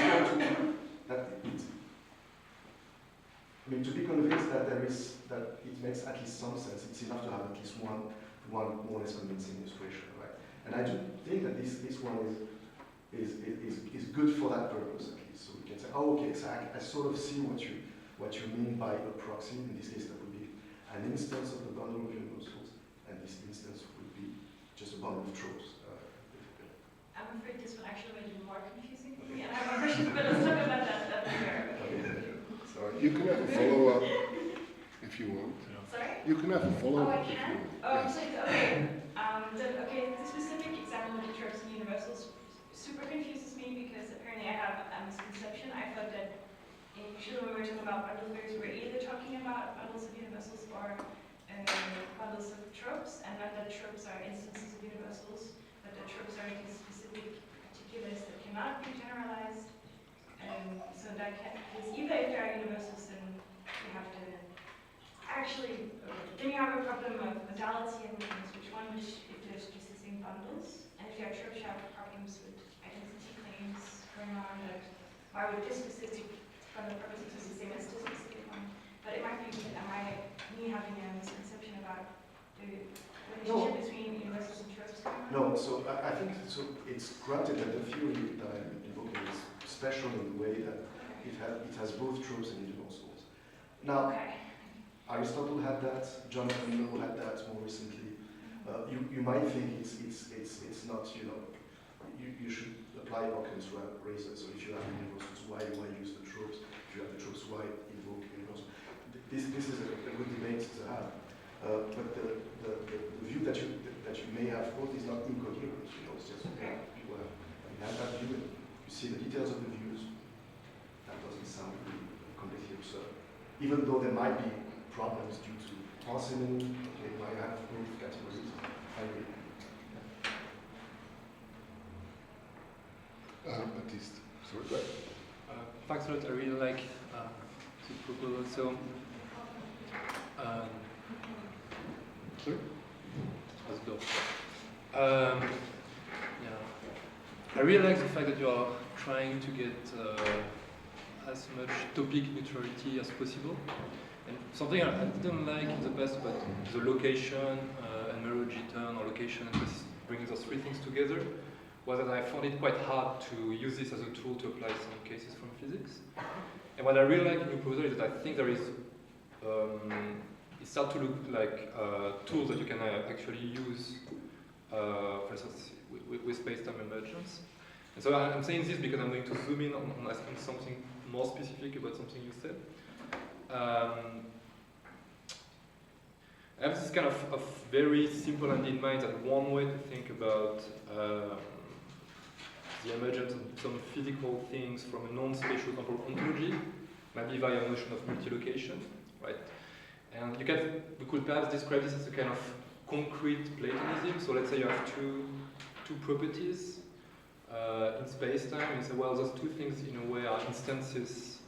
important to be convinced that it makes at least some sense. It's enough to have at least one more or less convincing illustration, right? And I do think that this one is good for that purpose at least. So we can say, oh, okay, so I sort of see what you mean by a proxy. In this case, that would be an instance of the bundle of universals, and this instance would be just a bundle of tropes. I'm afraid this will actually make it more confusing for me, and I have a question, but let's talk about that later. Okay. Sorry. You can have a follow-up if you want. Sorry? You can have a follow-up I if you can? want. Oh, Yes. so okay. The specific example of the tropes and universals super confuses me because apparently I have a misconception. I thought that usually when we're talking about bundle theories, we're either talking about bundles of universals or bundles of tropes, and not that tropes are instances of universals, but that tropes are these specific particulars that cannot be generalized. So that because either if there are universals, then you have to actually, then you have a problem of modality and which one, if there's just the same bundles, and if you have tropes, you have problems with identity claims going on, that why would this specific bundle property be the same as this specific one? But it might be me having a misconception about the relationship between universals and tropes going on. No, so I think it's granted that the theory that I'm invoking is special in the way that it has both tropes and universals. Now, Aristotle had that, Jonathan Lowe had that more recently. You might think it's not, you should apply Occam's razor. So if you have universals, why use the tropes? If you have the tropes, why invoke universals? This is a good debate to have. But the view that you may have both is not incoherent. It's just people have that view. You see the details of the views. That doesn't sound really completely absurd, even though there might be problems due to parsimony. Okay, might have both categories. Baptiste, sorry. Thanks a lot. I really like the proposal. So, Sorry? let's go. I really like the fact that you are trying to get as much topic neutrality as possible. And something I didn't like in the past, but the location and Merlogiton or location and bringing those three things together was that I found it quite hard to use this as a tool to apply some cases from physics. And what I really like in your proposal is that I think there is, it starts to look like tools that you can actually use, for instance, with space-time emergence. And so I'm saying this because I'm going to zoom in on asking something more specific about something you said. I have this kind of very simple idea in mind that one way to think about the emergence of some physical things from a non-spatial temporal ontology might be via a notion of multilocation, right? And we could perhaps describe this as a kind of concrete Platonism. So let's say you have two properties in space-time, and you say, well, those two things in a way are instances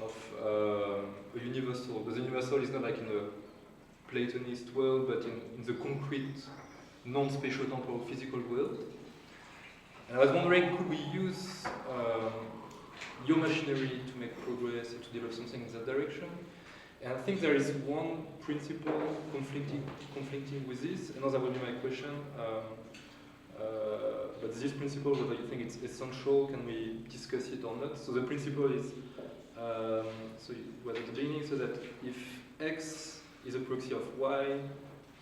of a universal. But the universal is not like in the Platonist world, but in the concrete, non-spatial temporal physical world. And I was wondering, could we use your machinery to make progress and to develop something in that direction? And I think there is one principle conflicting with this, and that will be my question. But this principle, whether you think it's essential, can we discuss it or not? So the principle is, so at the beginning, so that if X is a proxy of Y,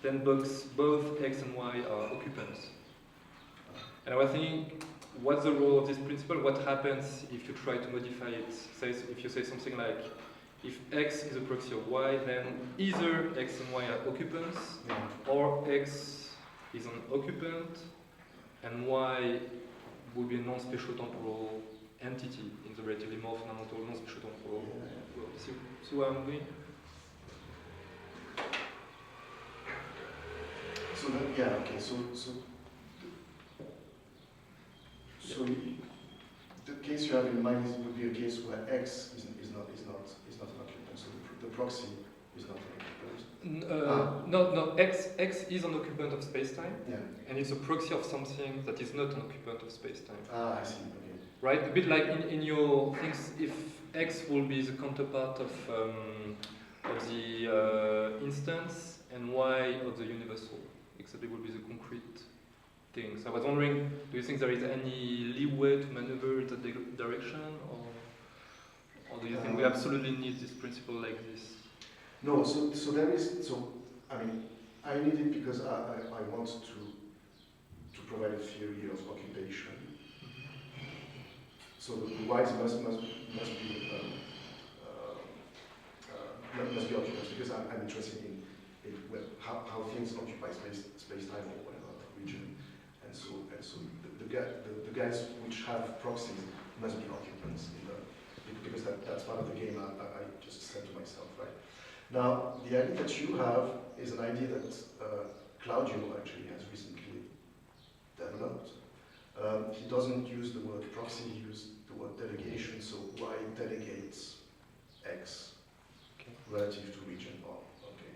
then both X and Y are occupants. And I was thinking, what's the role of this principle? What happens if you try to modify it? Say, if you say something like, if X is a proxy of Y, then either X and Y are occupants, or X is an occupant, and Y would be a non-spatial temporal entity in the relatively more fundamental non-spatial temporal world. See what I'm doing? So that, yeah, okay. So the case you have in mind would be a case where X is not an occupant. So the proxy is not an occupant. No. X is an occupant of spacetime, Yeah. and it's a proxy of something that is not an occupant of spacetime. I see. Okay. Right, a bit like in your things, if X will be the counterpart of the instance and Y of the universal, except it will be the concrete thing. So I was wondering, do you think there is any leeway to maneuver in that direction, or do you think we absolutely need this principle like this? No, so there is, so I mean, I need it because I want to provide a theory of occupation. So the Y's must be occupants, because I'm interested in how things occupy space-time or whatever region, and so the guys which have proxies must be occupants because that's part of the game I just said to myself, right? Now, the idea that you have is an idea that Claudio actually has recently developed. He doesn't use the word proxy, he used the word delegation, so Y delegates X relative to region R. Okay.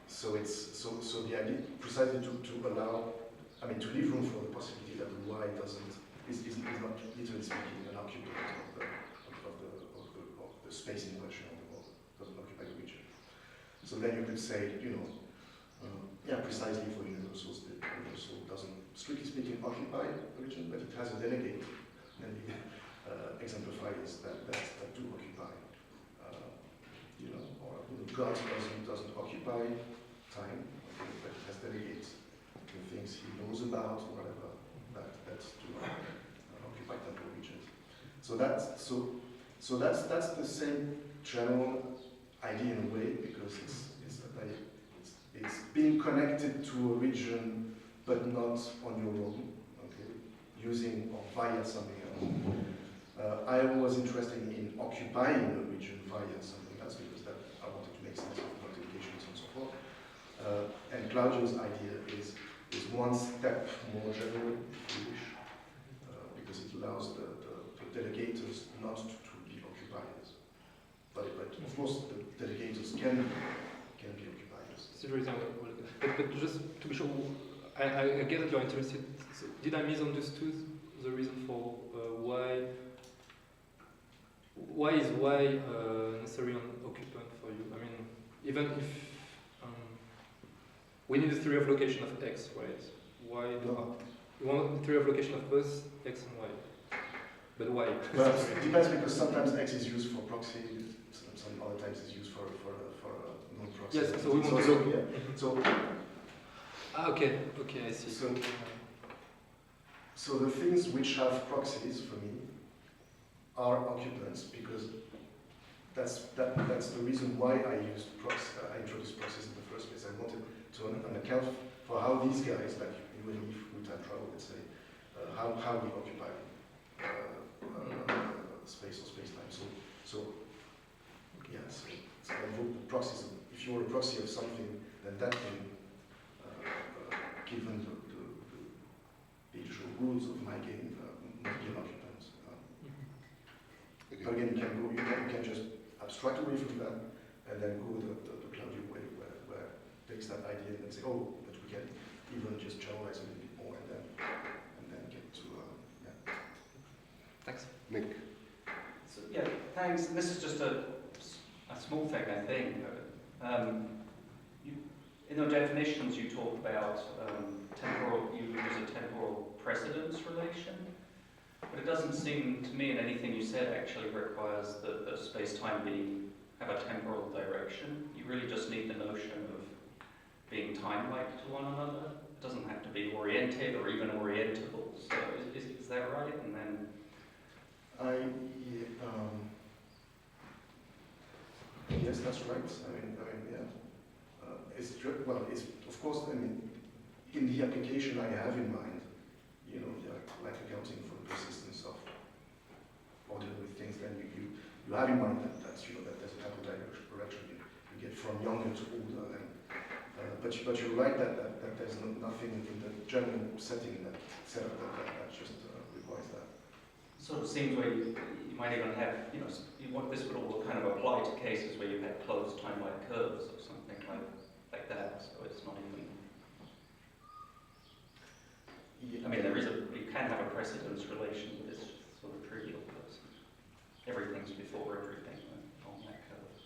So the idea precisely to allow, I mean, to leave room for the possibility that the Y is not literally speaking an occupant of the space in question of the world, doesn't occupy the region. So then you could say, precisely for universals, the universal doesn't, strictly speaking, occupy the region, but it has a delegate, namely exemplifiers that do occupy. Or God doesn't occupy time, but it has delegates, the things he knows about, or whatever, that do occupy temporal regions. So that's the same general idea in a way, because it's being connected to a region, but not on your own, okay, using or via something else. I was interested in occupying a region via something else, because that I wanted to make sense of multiplications and so forth. And Claudio's idea is one step more general, if you wish, because it allows the delegators not to be occupiers. But of course, the delegators can be occupiers. But just to be sure, I get that you're interested. So did I misunderstood the reason for why is Y necessarily an occupant for you? I mean, even if We need the theory of location of X, right? Why do we want the theory of location of both X and Y? But why? Well, it depends because sometimes X is used for proxy, some other times it's used for non-proxy. Yes, so we want to so, yeah. So okay, I see. So the things which have proxies for me are occupants because that's the reason why I introduced proxies in the first place. I wanted to an account for how these guys, like you and me who time travel, let's say, how we occupy space or space-time. So yes, so I invoke proxies. If you are a proxy of something, then that can, given the usual rules of my game, might be an occupant. But again, you can just abstract away from that and then go the cloudy way where it takes that idea and say, oh, but we can even just generalize a little bit more and then get to yeah. Thanks. Nick. So, yeah, thanks. And this is just a small thing, I think. In your definitions, you talk about you use a temporal precedence relation, but it doesn't seem to me in anything you said actually requires that the space-time have a temporal direction. You really just need the notion of being time-like to one another. It doesn't have to be oriented or even orientable. So is that right? And then yes, that's right. I mean, yeah. It's of course. I mean, in the application I have in mind, like accounting for the persistence of dealing with things. Then you have in mind that there's a type of direction you get from younger to older. And but you're right that there's nothing in the general setting that just requires that. sort of seems where you might even have, this would all kind of apply to cases where you had closed time-like curves or something like that, so it's not even... I mean, you can have a precedence relation, but it's sort of trivial, because everything's before everything on that curve.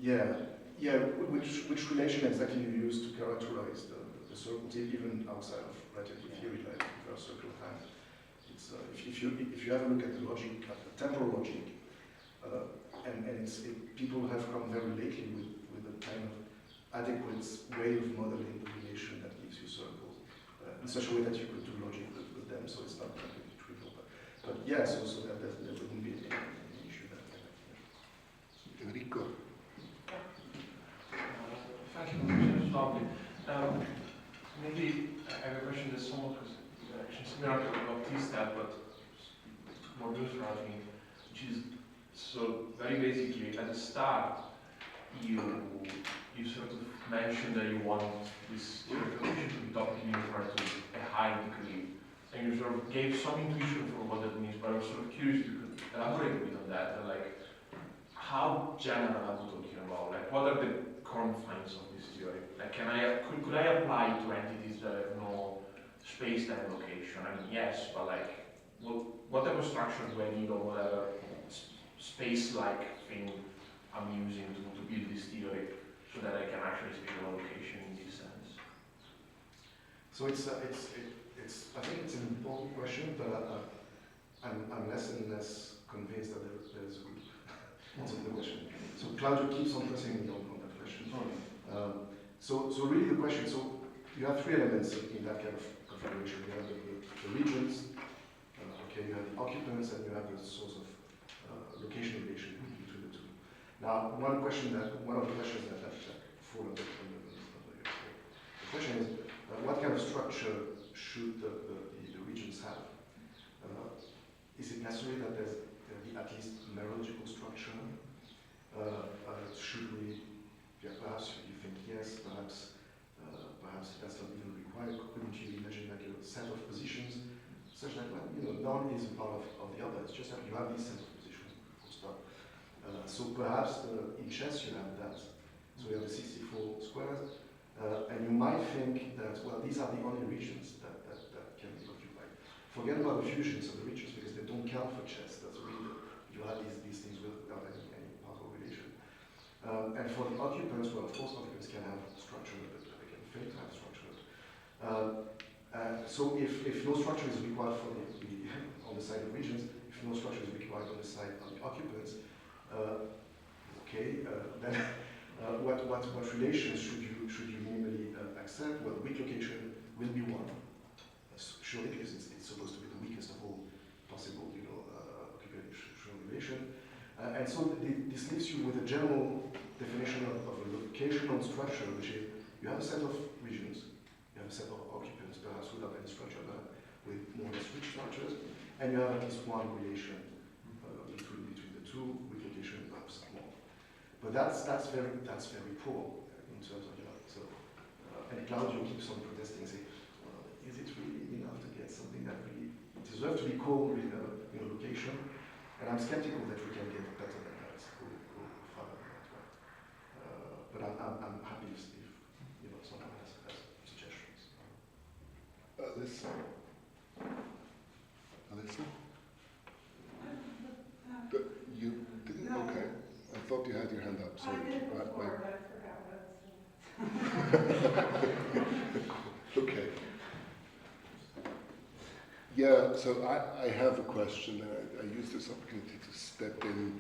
Yeah. Which relation exactly you use to characterize the circles, even outside of relativity theory, like reverse circle time? It's if you have a look at the logic, at the temporal logic, people have come very lately with a kind of adequate way of modeling the relation that gives you circles, in such a way that you could do logic with them, so it's not completely trivial. But yeah, so that there wouldn't be any issue there. Enrico. Thank you, lovely. Maybe I have a question that's somewhat actually similar to Baptista, but more neutral, I think, which is, so very basically at the start, you sort of mentioned that you want this theoretization to be topically referred to a high degree, and you sort of gave some intuition for what that means, but I was sort of curious if you could elaborate a bit on that, and like, how general are we talking about? Like, what are the confines of this theory? Like, could I apply to entities that have no space-time location? I mean, yes, but like, whatever structure do I need or whatever space-like thing I'm using to build this theory so that I can actually speak about location in this sense? So I think it's an important question, but I'm less and less convinced that there's a good answer to the question. So Claudio keeps on pressing me on that question. So really the question, so you have three elements in that kind of configuration. You have the regions, you have the occupants, and you have the source of location relation between the two. Now, one of the questions that fall under the question is, what kind of structure should the regions have? Is it necessary that there be at least merological structure? Should we, perhaps you think yes, perhaps that's not even required. Couldn't you imagine like a set of positions such that none is a part of the other? It's just that you have these set of positions, full stop. So perhaps in chess you have that. So you have the 64 squares, and you might think that, well, these are the only regions that can be occupied. Forget about the fusions of the regions because they don't count for chess. That's really, you have these things without any partial relation. And for the occupants, well, of course, occupants can have structure, but they can finite structures. So if no structure is required for on the side of regions, if no structure is required on the side of the occupants, then what relations should you minimally accept? Well, weak location will be one, surely, because it's supposed to be the weakest of all possible, occupational relation. And so this leaves you with a general definition of a locational structure, which is you have a set of regions, you have a set of occupants, perhaps without any structure, but with more or less rich structures, and you have at least one relation between the two, with location perhaps more. But that's very poor in terms of and Claudio keeps on protesting, saying, well, is it really enough to get something that really deserves to be called location? And I'm skeptical that we can get better than that, go further than that. Right? But I'm happy if someone has suggestions. Alyssa? You didn't? No. Okay. I thought you had your hand up. Sorry. I did before, but I forgot what it's. Okay. Yeah, so I have a question, and I use this opportunity to step in.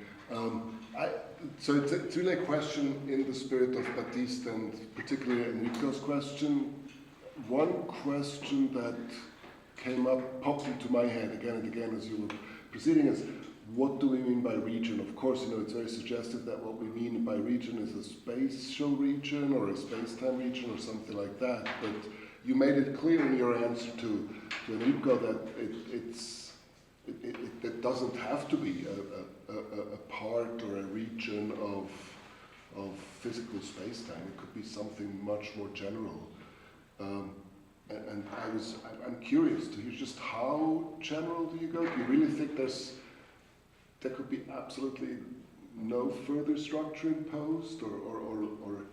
So it's really a question in the spirit of Baptiste and particularly Enrico's question. One question that popped into my head again and again as you were proceeding is, what do we mean by region? Of course, it's very suggestive that what we mean by region is a spatial region or a space-time region or something like that, but you made it clear in your answer to Enrico that it doesn't have to be a part or a region of physical space-time. It could be something much more general. And I'm curious to hear just how general do you go? Do you really think there could be absolutely no further structure imposed, or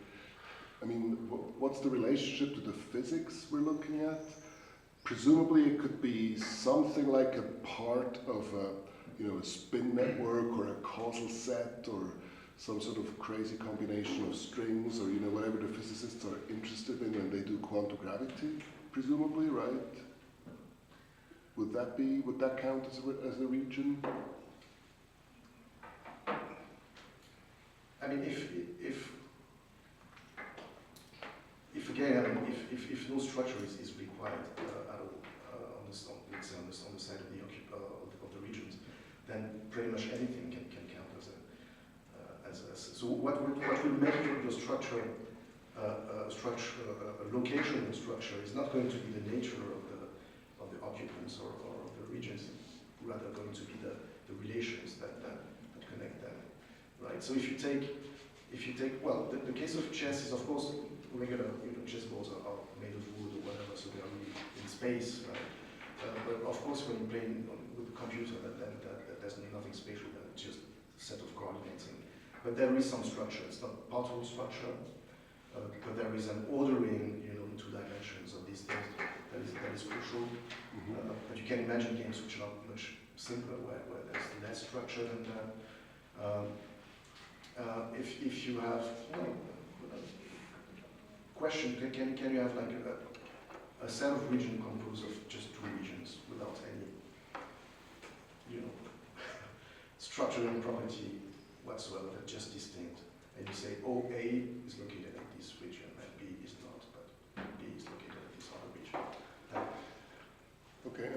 I mean, what's the relationship to the physics we're looking at? Presumably, it could be something like a part of a spin network or a causal set or some sort of crazy combination of strings or whatever the physicists are interested in when they do quantum gravity. Presumably, right? Would that count as a region? I mean, if again, if no structure is required at all on the side of the regions, then pretty much anything can count as a. So what will make your structure a locational structure is not going to be the nature of the occupants or of the regions, rather going to be the relations that connect them, right? So if you take well, the case of chess is of course regular, chess boards are made of wood or whatever, so they are really in space, right? But of course, when you play with the computer, then there's nothing spatial, it's just a set of coordinates. But there is some structure. It's not part of the structure, but there is an ordering, in 2 dimensions of these things that is crucial. Mm-hmm. But you can imagine games which are much simpler, where there's less structure than that. If you have question, can you have like a set of regions composed of just 2 regions without any, structural property whatsoever, they're just distinct, and you say, oh, A is located at this region, and B is not, but B is located at this other region. Okay,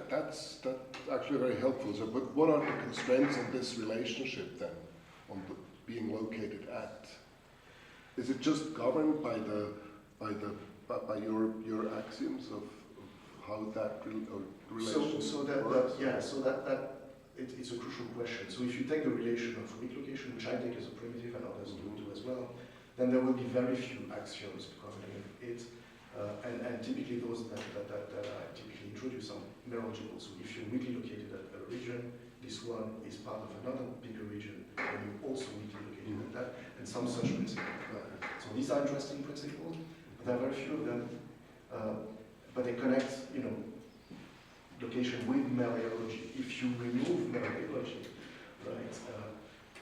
that's actually very helpful. So, but what are the constraints of this relationship then, on being located at? Is it just governed by your axioms of how that relationship works? It's a crucial question. So if you take the relation of weak location, which I take as a primitive and others do as well, then there will be very few axioms governing it, and typically those that I typically introduce are merological. So if you're weakly located at a region, this one is part of another bigger region, and you're also weakly located at that, and some such principles. So these are interesting principles, but there are very few of them, but they connect, location with mereology. If you remove mereology, right,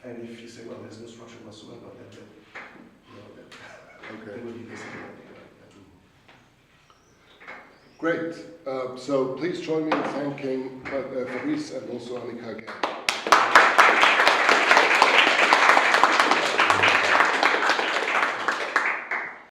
and if you say, well, there's no structure whatsoever, then there will be basically nothing. Great. So please join me in thanking Fabrice and also Annika again.